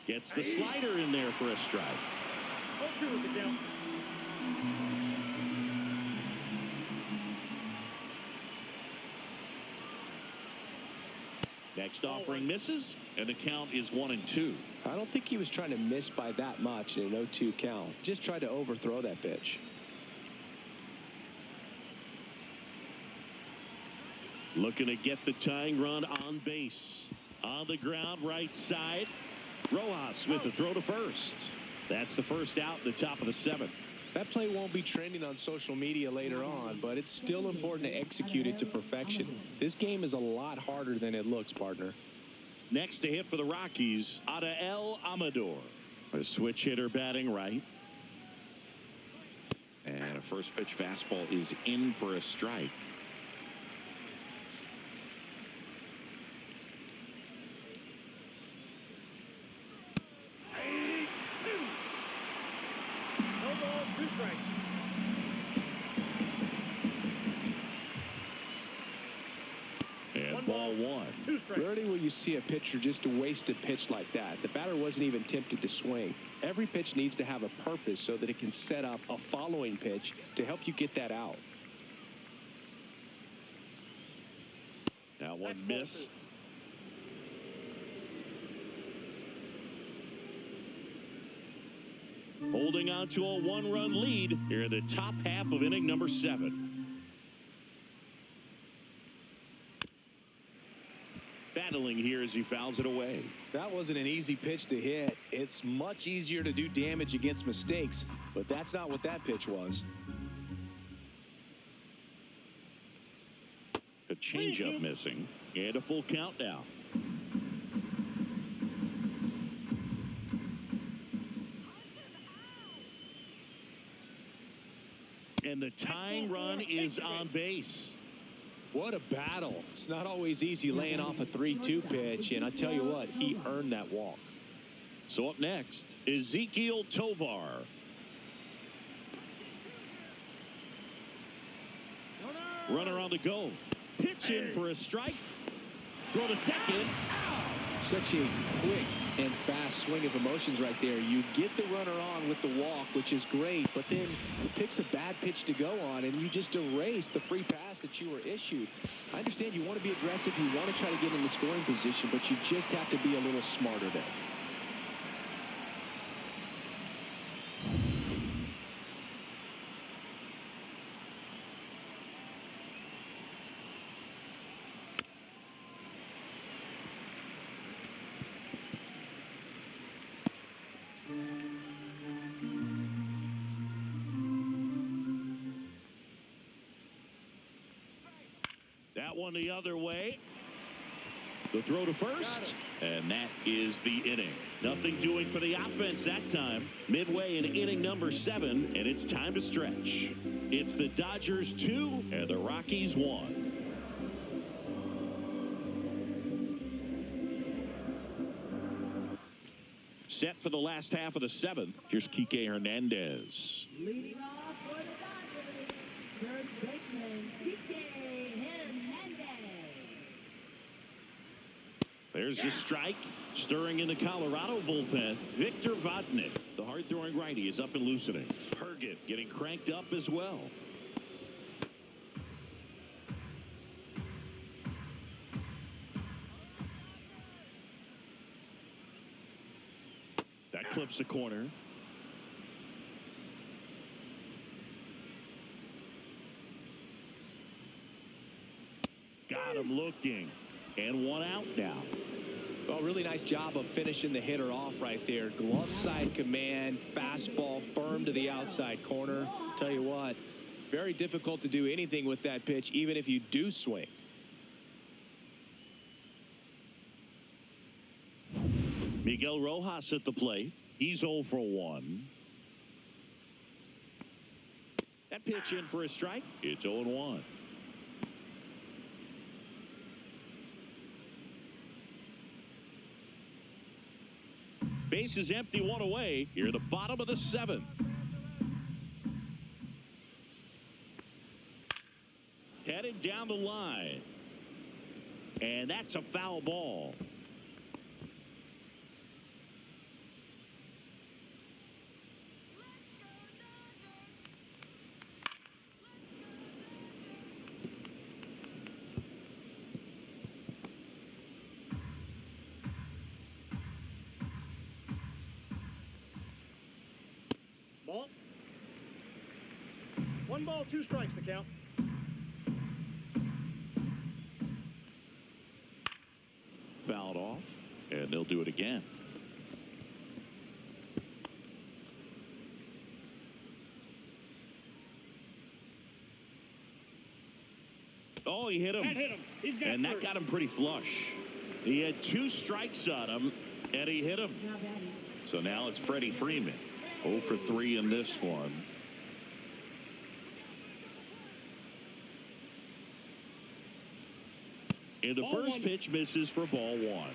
Gets the slider in there for a strike. 0-2 is the count. Next offering misses, and the count is 1-2. I don't think he was trying to miss by that much in an 0-2 count. Just tried to overthrow that pitch. Looking to get the tying run on base. On the ground, right side. Rojas with the throw to first. That's the first out in the top of the seventh. That play won't be trending on social media later on, but it's still important to execute it to perfection. This game is a lot harder than it looks, partner. Next to hit for the Rockies, Adael Amador. A switch hitter batting right. And a first pitch fastball is in for a strike. No ball, 2 strikes. And ball one. 2 strikes. Rarely will you see a pitcher just waste a pitch like that. The batter wasn't even tempted to swing. Every pitch needs to have a purpose so that it can set up a following pitch to help you get that out. That one Next ball missed. Holding on to a one-run lead here in the top half of inning number 7. Battling here as he fouls it away. That wasn't an easy pitch to hit. It's much easier to do damage against mistakes, but that's not what that pitch was. A changeup missing, and a full count now. And the tying run is on base. What a battle. It's not always easy laying off a 3-2 pitch, and I tell you what, he earned that walk. So up next, Ezequiel Tovar. Runner on the go. Pitch in for a strike. Throw to second. Such a quick and fast swing of emotions right there. You get the runner on with the walk, which is great, but then he picks a bad pitch to go on, and you just erase the free pass that you were issued. I understand you want to be aggressive, you want to try to get in the scoring position, but you just have to be a little smarter there. That one the other way. The throw to first. And that is the inning. Nothing doing for the offense that time. Midway in inning number 7, and it's time to stretch. It's the Dodgers 2 and the Rockies 1. Set for the last half of the 7th. Here's Kike Hernandez. Leading off for the Dodgers, first baseman, Kike Hernandez. There's the strike. Stirring in the Colorado bullpen, Victor Vodnik. The hard-throwing righty is up and loosening. Herget getting cranked up as well. That clips the corner. Got him looking. And one out now. Well, really nice job of finishing the hitter off right there. Glove side command, fastball firm to the outside corner. Tell you what, very difficult to do anything with that pitch, even if you do swing. Miguel Rojas at the plate. He's 0 for 1. That pitch in for a strike. It's 0-1. Base is empty, one away. Here at the bottom of the 7th. Headed down the line. And that's a foul ball. Ball. 1 ball, 2 strikes to count. Fouled off, and they'll do it again. Oh, he hit him. That hit him. He's got And that first. got him pretty flush. He had 2 strikes on him, and he hit him. Now batting. So now it's Freddie Freeman. 0 for 3 in this one. And the Ball first 1. pitch misses for ball 1.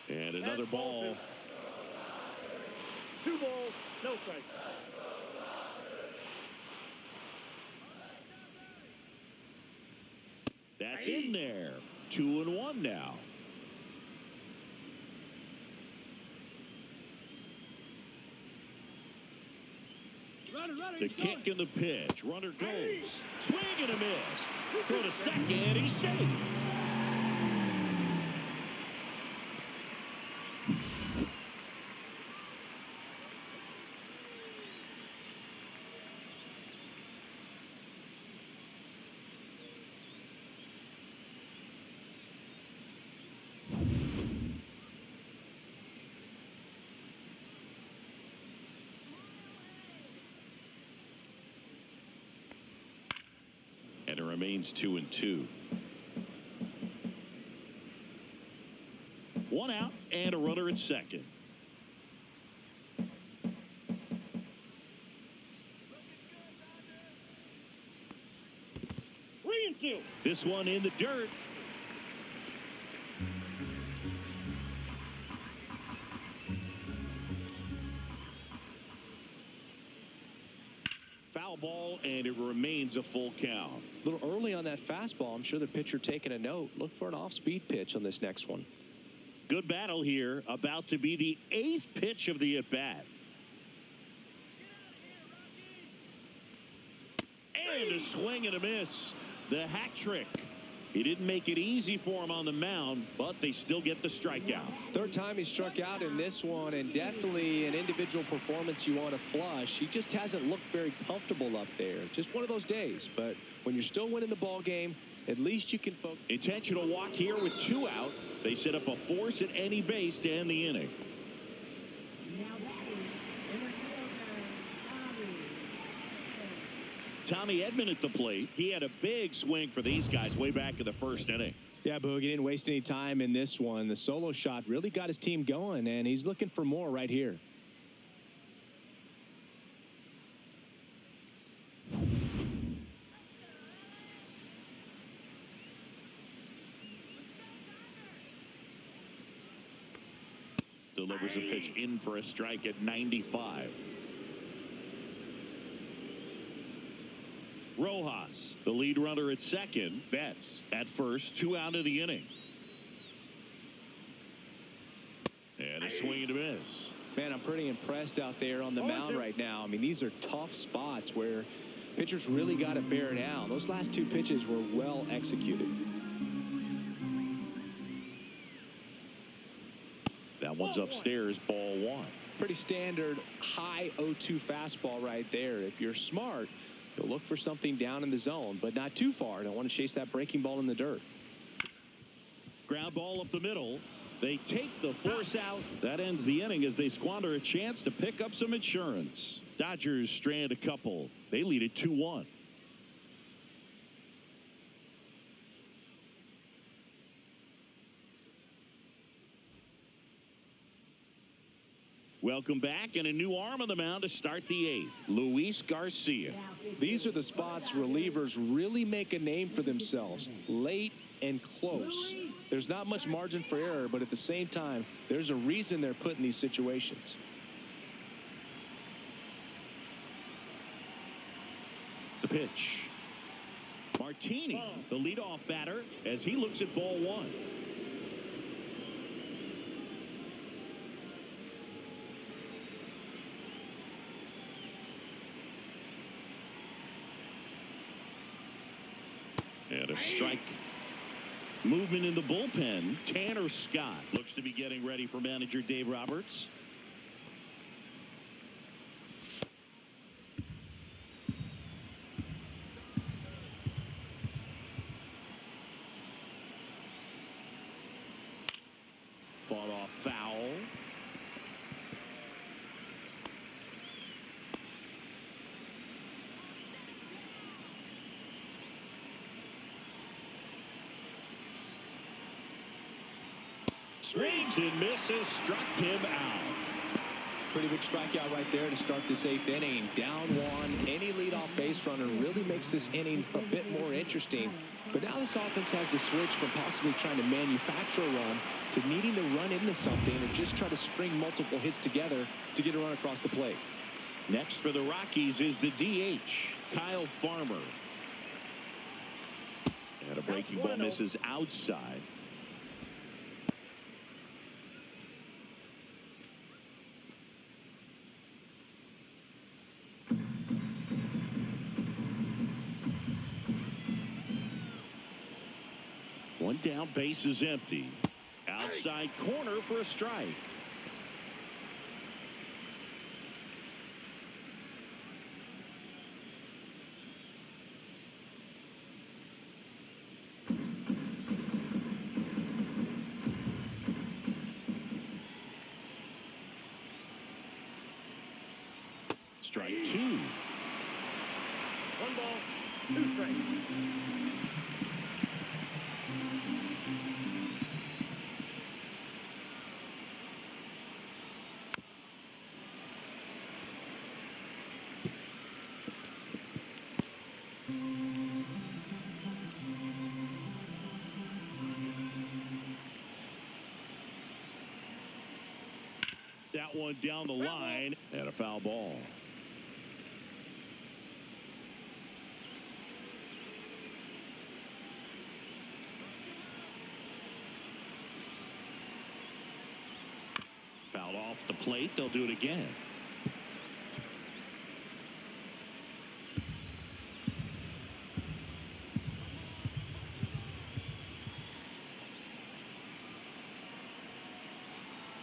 And another That's ball ball. 2 balls, no strikes. That's in there. 2-1 now. The kick and the pitch. Runner goes. Swing and a miss. Throw to second. He's safe. And it remains 2-2. 1 out and a runner at second. Three and two. This one in the dirt. Foul ball, and it remains a full count. A little early on that fastball. I'm sure the pitcher taking a note. Look for an off-speed pitch on this next one. Good battle here. About to be the 8th pitch of the at-bat. And a swing and a miss. The hat trick. He didn't make it easy for him on the mound, but they still get the strikeout. Third time he struck out in this one, and definitely an individual performance you want to flush. He just hasn't looked very comfortable up there. Just one of those days. But when you're still winning the ball game, at least you can focus. Intentional walk here with 2 out. They set up a force at any base to end the inning. Now batting. Center fielder, Tommy Edman at the plate. He had a big swing for these guys way back in the first inning. Yeah, Boog, he didn't waste any time in this one. The solo shot really got his team going, and he's looking for more right here. Delivers a pitch in for a strike at 95. Rojas, the lead runner at second. Betts at first, 2 out of the inning. And a swing and a miss. Man, I'm pretty impressed out there on the mound right now. I mean, these are tough spots where pitchers really got to bear down. Those last 2 pitches were well executed. That one's upstairs, ball 1. Pretty standard high 0-2 fastball right there. If you're smart, you'll look for something down in the zone, but not too far. Don't want to chase that breaking ball in the dirt. Ground ball up the middle. They take the force out. That ends the inning as they squander a chance to pick up some insurance. Dodgers strand a couple. They lead it 2-1. Welcome back, and a new arm on the mound to start the eighth, Luis Garcia. These are the spots relievers really make a name for themselves, late and close. There's not much margin for error, but at the same time, there's a reason they're put in these situations. The pitch. Martini, the leadoff batter, as he looks at ball one. And a strike. Movement in the bullpen. Tanner Scott looks to be getting ready for manager Dave Roberts. Fought off foul. Swings and misses, struck him out. Pretty big strikeout right there to start this eighth inning. Down one, any leadoff base runner really makes this inning a bit more interesting. But now this offense has to switch from possibly trying to manufacture a run to needing to run into something or just try to string multiple hits together to get a run across the plate. Next for the Rockies is the DH, Kyle Farmer. And a breaking ball misses outside. One down, base is empty. Outside corner for a strike. Strike two. One ball, two strikes. That one down the line, and a foul ball. Fouled off the plate. They'll do it again.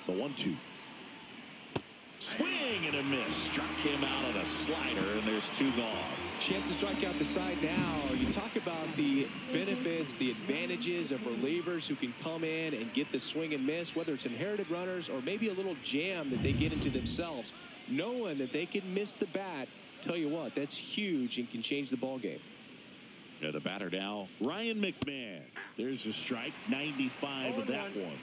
The 1-2. Swing and a miss. Struck him out on a slider, and there's two gone. Chance to strike out the side now. You talk about the benefits, the advantages of relievers who can come in and get the swing and miss, whether it's inherited runners or maybe a little jam that they get into themselves. Knowing that they can miss the bat, tell you what, that's huge and can change the ball game. Yeah, the batter now, Ryan McMahon. There's a strike, 95 of that one.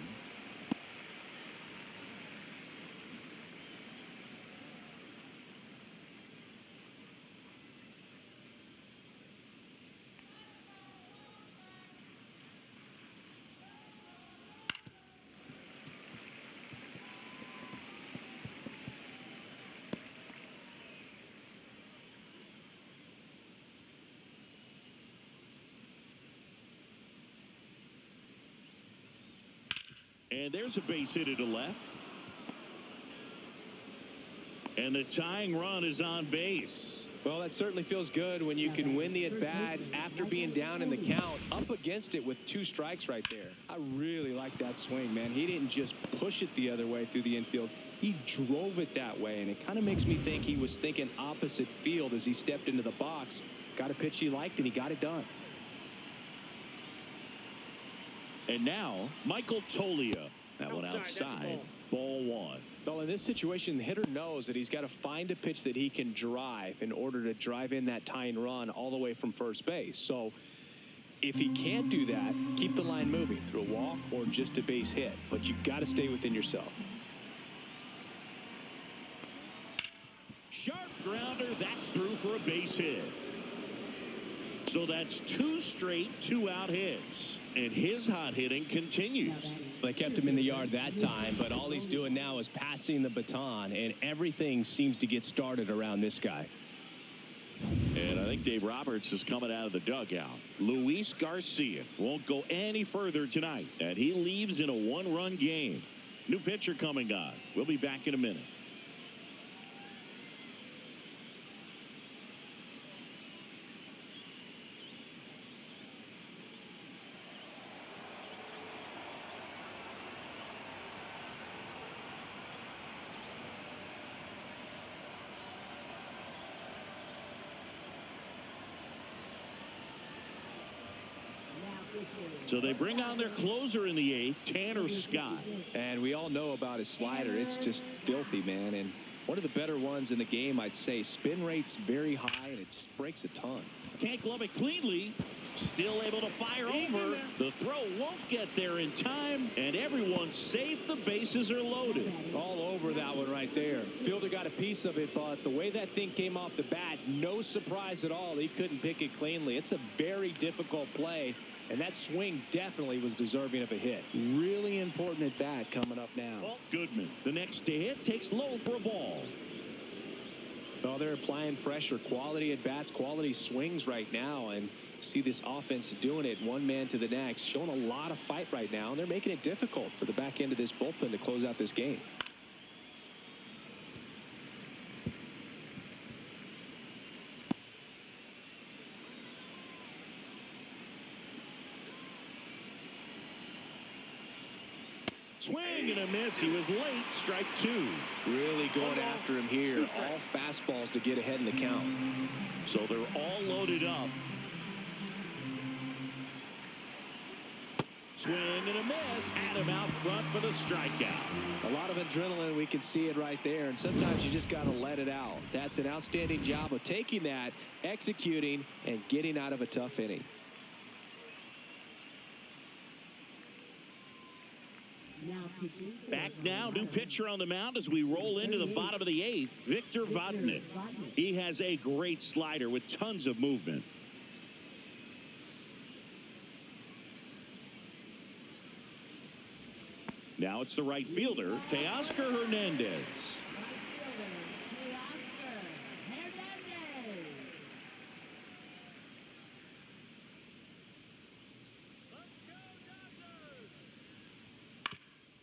And there's a base hit to left. And the tying run is on base. Well, that certainly feels good when you can win the at-bat after being down in the count, up against it with two strikes right there. I really like that swing, man. He didn't just push it the other way through the infield. He drove it that way, and it kind of makes me think he was thinking opposite field as he stepped into the box. Got a pitch he liked, and he got it done. And now, Michael Tolia. That one outside. Ball one. Well, in this situation, the hitter knows that he's got to find a pitch that he can drive in order to drive in that tying run all the way from first base. So if he can't do that, keep the line moving through a walk or just a base hit. But you've got to stay within yourself. grounder. That's through for a base hit. So that's 2 straight 2-out hits. And his hot hitting continues. They kept him in the yard that time, but all he's doing now is passing the baton, and everything seems to get started around this guy. And I think Dave Roberts is coming out of the dugout. Luis Garcia won't go any further tonight, and he leaves in a 1-run game. New pitcher coming on. We'll be back in a minute. So they bring on their closer in the 8th, Tanner Scott. And we all know about his slider. It's just filthy, man. And one of the better ones in the game, I'd say. Spin rate's very high, and it just breaks a ton. Can't glove it cleanly. Still able to fire over. The throw won't get there in time, and everyone's safe. The bases are loaded. All over that one right there. Fielder got a piece of it, but the way that thing came off the bat, no surprise at all. He couldn't pick it cleanly. It's a very difficult play. And that swing definitely was deserving of a hit. Really important at bat coming up now. Goodman, the next to hit, takes low for a ball. Oh, they're applying pressure. Quality at bats, quality swings right now. And see this offense doing it one man to the next. Showing a lot of fight right now. And they're making it difficult for the back end of this bullpen to close out this game. Swing and a miss. He was late. Strike 2. Really going after him here. All fastballs to get ahead in the count. So they're all loaded up. Swing and a miss. Had him out front for the strikeout. A lot of adrenaline. We can see it right there. And sometimes you just got to let it out. That's an outstanding job of taking that, executing, and getting out of a tough inning. Back now, new pitcher on the mound as we roll into the bottom of the 8th, Victor Vodnik. He has a great slider with tons of movement. Now it's the right fielder, Teoscar Hernandez.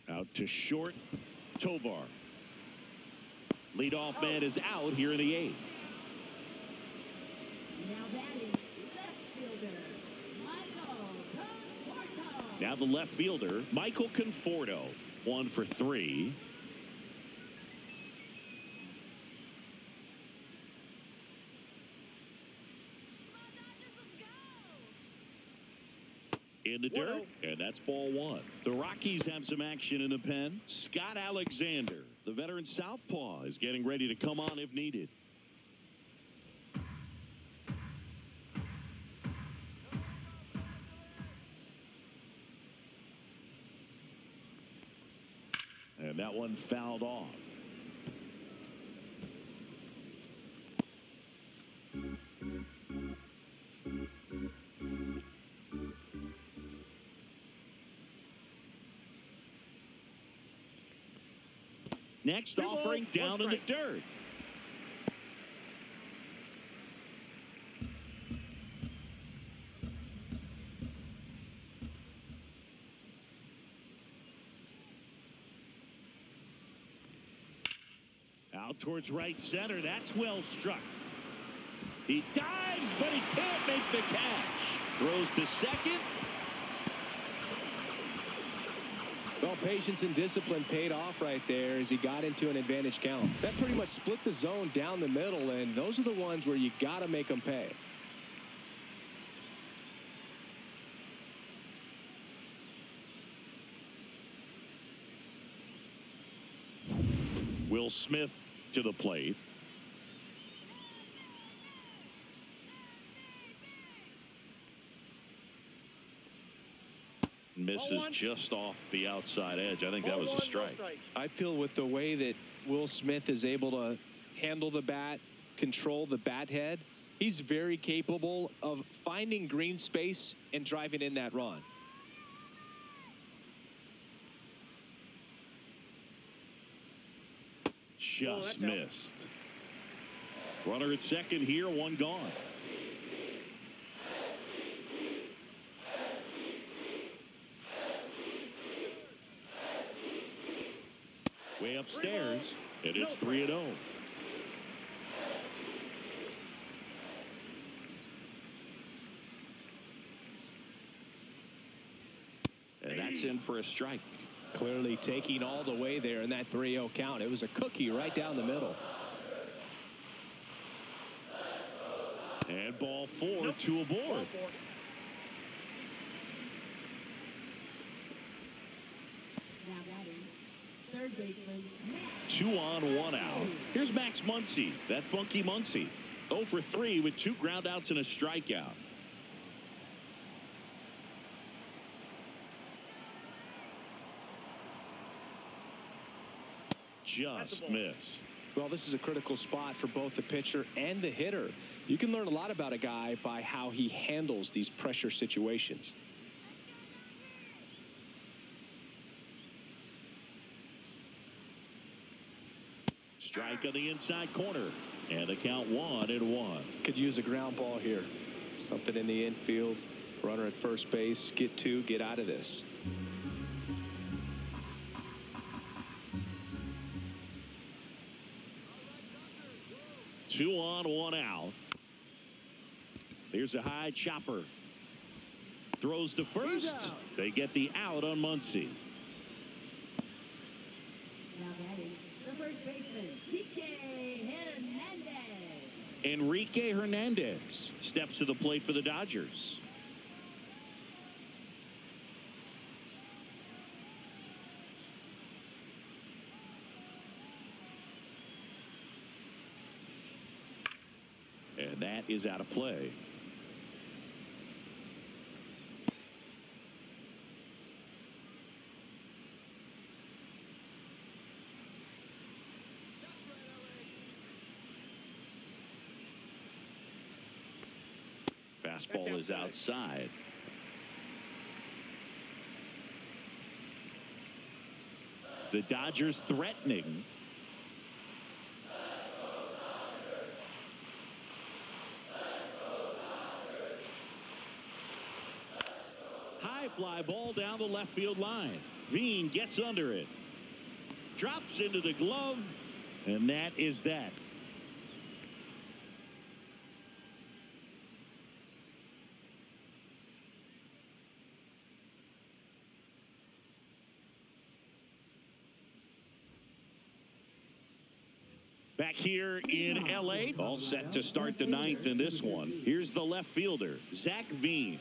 Out to short, Tovar. Leadoff man is out here in the 8th. Now the left fielder, Michael Conforto. 1 for 3. In the dirt, and that's ball 1. The Rockies have some action in the pen. Scott Alexander, the veteran southpaw, is getting ready to come on if needed. And that one fouled off. Next offering down in the dirt. Out towards right center. That's well struck. He dives, but he can't make the catch. Throws to second. Well, patience and discipline paid off right there as he got into an advantage count. That pretty much split the zone down the middle, and those are the ones where you got to make them pay. Will Smith to the plate. Misses just off the outside edge. I think that was a strike. I feel with the way that Will Smith is able to handle the bat, control the bat head, he's very capable of finding green space and driving in that run. Just missed. Runner at second here, one gone. Way upstairs, and it's 3-0. And that's in for a strike. Clearly taking all the way there in that 3-0 count. It was a cookie right down the middle. And ball four, two aboard. Now batting, third baseman, Max. 2 on, 1 out. Here's Max Muncy, that funky Muncy. 0 for 3 with 2 ground outs and a strikeout. Just missed. Well, this is a critical spot for both the pitcher and the hitter. You can learn a lot about a guy by how he handles these pressure situations. Strike on the inside corner. And the count 1-1. Could use a ground ball here. Something in the infield. Runner at first base. Get 2, get out of this. Two on, 1 out. There's a high chopper. Throws to first. They get the out on Muncy. Now batting, the first baseman, Hernandez. Enrique Hernandez steps to the plate for the Dodgers. And that is out of play. Fastball is outside. The Dodgers threatening. High fly ball down the left field line. Veen gets under it. Drops into the glove. And that is that. Back here in L.A., all set to start the 9th in this one. Here's the left fielder, Zach Veen.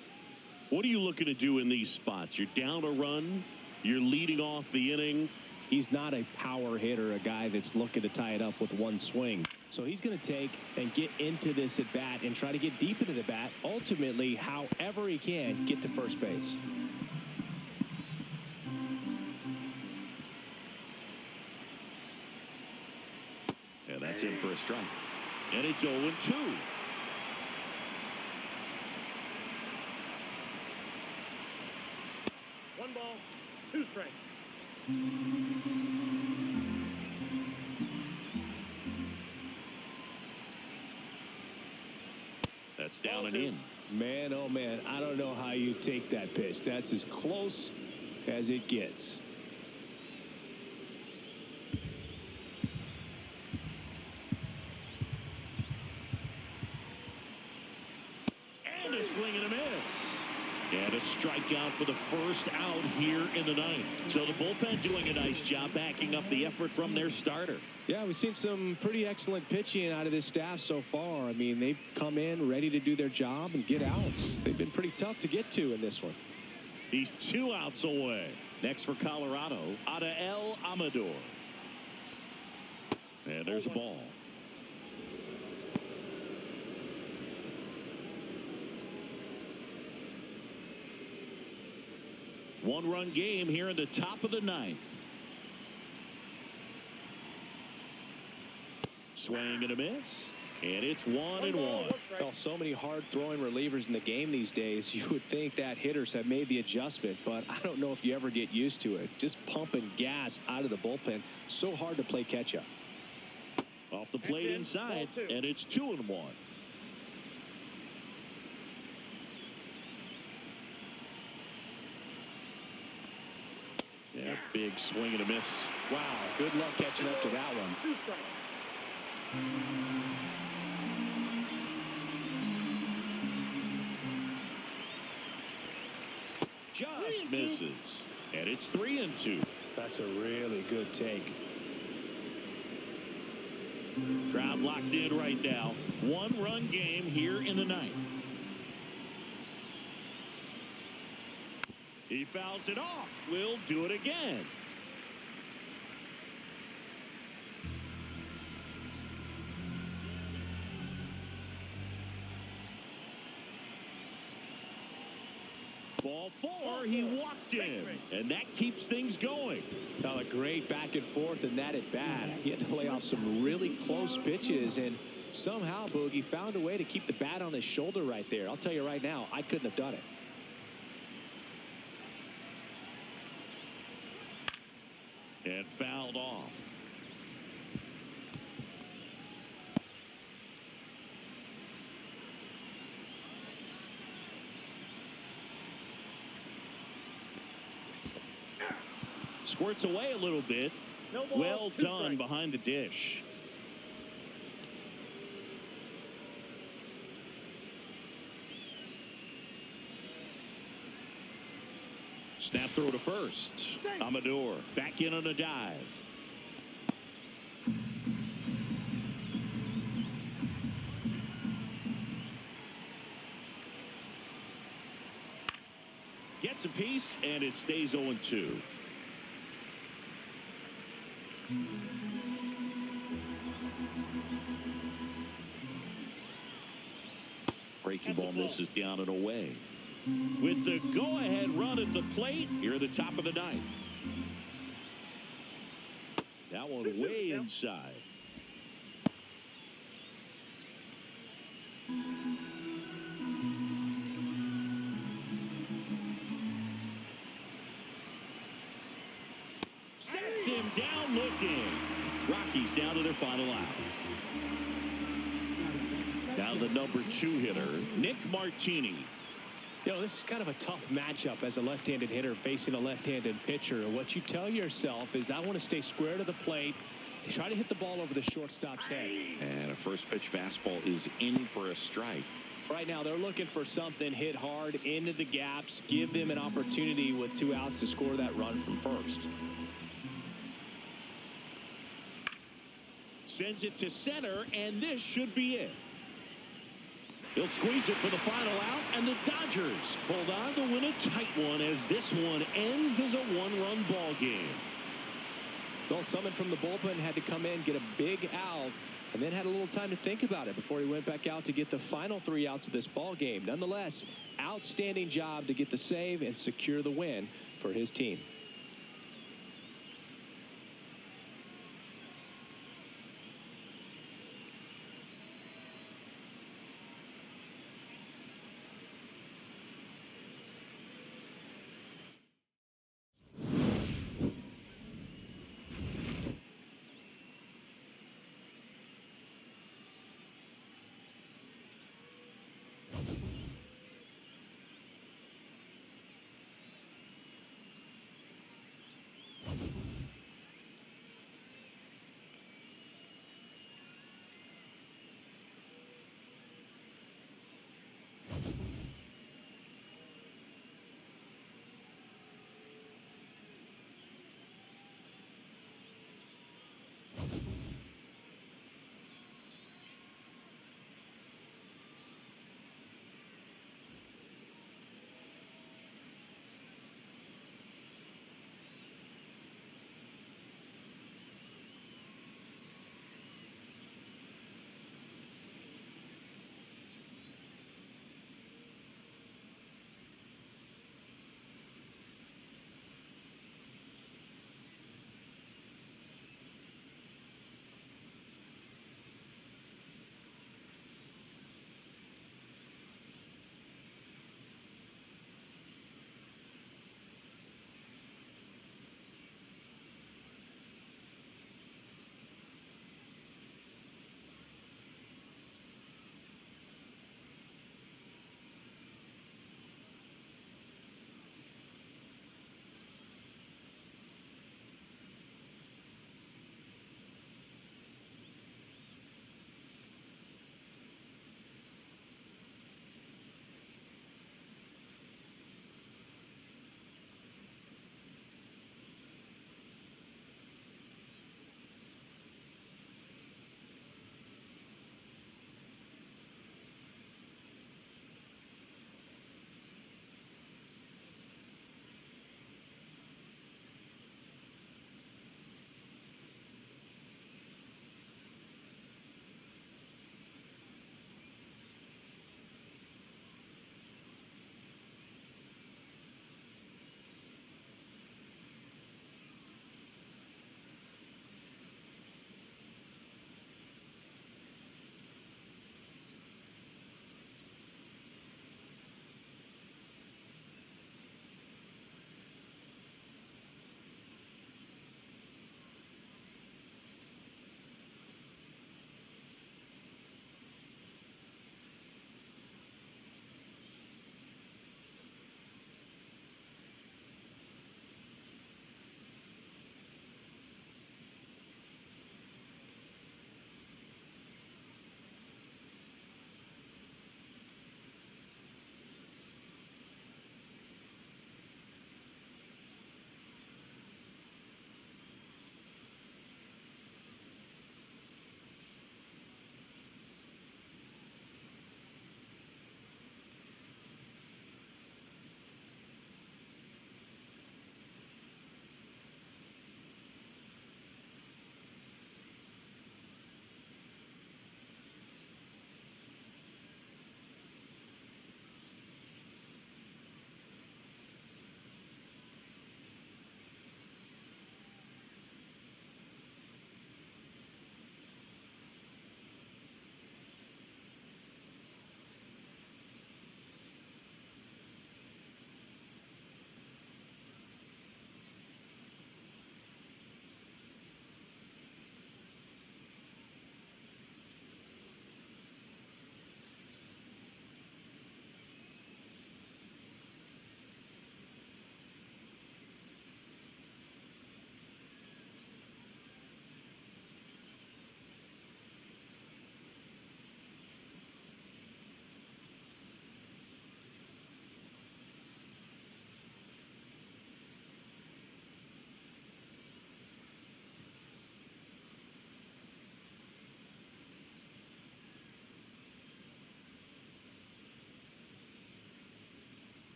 What are you looking to do in these spots? You're down a run. You're leading off the inning. He's not a power hitter, a guy that's looking to tie it up with one swing. So he's going to take and get into this at bat and try to get deep into the bat. Ultimately, however he can, get to first base. And that's in for a strike. And it's 0-2. One ball, 2 strikes. That's down and in. Man, oh man, I don't know how you take that pitch. That's as close as it gets. And a swing and a miss. And a strikeout for the first out here in the 9th. So the bullpen doing a nice job backing up the effort from their starter. Yeah, we've seen some pretty excellent pitching out of this staff so far. I mean, they've come in ready to do their job and get outs. They've been pretty tough to get to in this one. He's 2 outs away. Next for Colorado, Adael Amador. And there's a ball. One-run game here in the top of the 9th. Swing and a miss. And it's 1-1. Well, so many hard-throwing relievers in the game these days, you would think that hitters have made the adjustment, but I don't know if you ever get used to it. Just pumping gas out of the bullpen, so hard to play catch-up. Off the plate inside, and it's 2-1. Yeah, big swing and a miss. Wow, good luck catching up to that one. 2 strikes. Just misses. And it's 3-2. That's a really good take. Crowd locked in right now. 1-run game here in the ninth. He fouls it off. We'll do it again. Ball 4, he walked in, and that keeps things going. Now a great back and forth in that at bat. He had to lay off some really close pitches, and somehow Boogie found a way to keep the bat on his shoulder right there. I'll tell you right now, I couldn't have done it. And fouled off. Squirts away a little bit. No ball, Well 2 done strikes. behind the dish. Snap throw to first. Amador back in on a dive. Gets a piece, and it stays 0-2. Breaking ball misses down and away. With the go-ahead run at the plate, here at the top of the ninth. That one way inside. Sets him down looking. Rockies down to their final out. Now the number 2 hitter, Nick Martini. You know, this is kind of a tough matchup as a left-handed hitter facing a left-handed pitcher. What you tell yourself is I want to stay square to the plate, try to hit the ball over the shortstop's head. And a first pitch fastball is in for a strike. Right now, they're looking for something hit hard into the gaps, give them an opportunity with 2 outs to score that run from first. Sends it to center, and this should be it. He'll squeeze it for the final out, and the Dodgers hold on to win a tight one as this one ends as a 1-run ball game. Well, someone from the bullpen had to come in, get a big out, and then had a little time to think about it before he went back out to get the final 3 outs of this ball game. Nonetheless, outstanding job to get the save and secure the win for his team.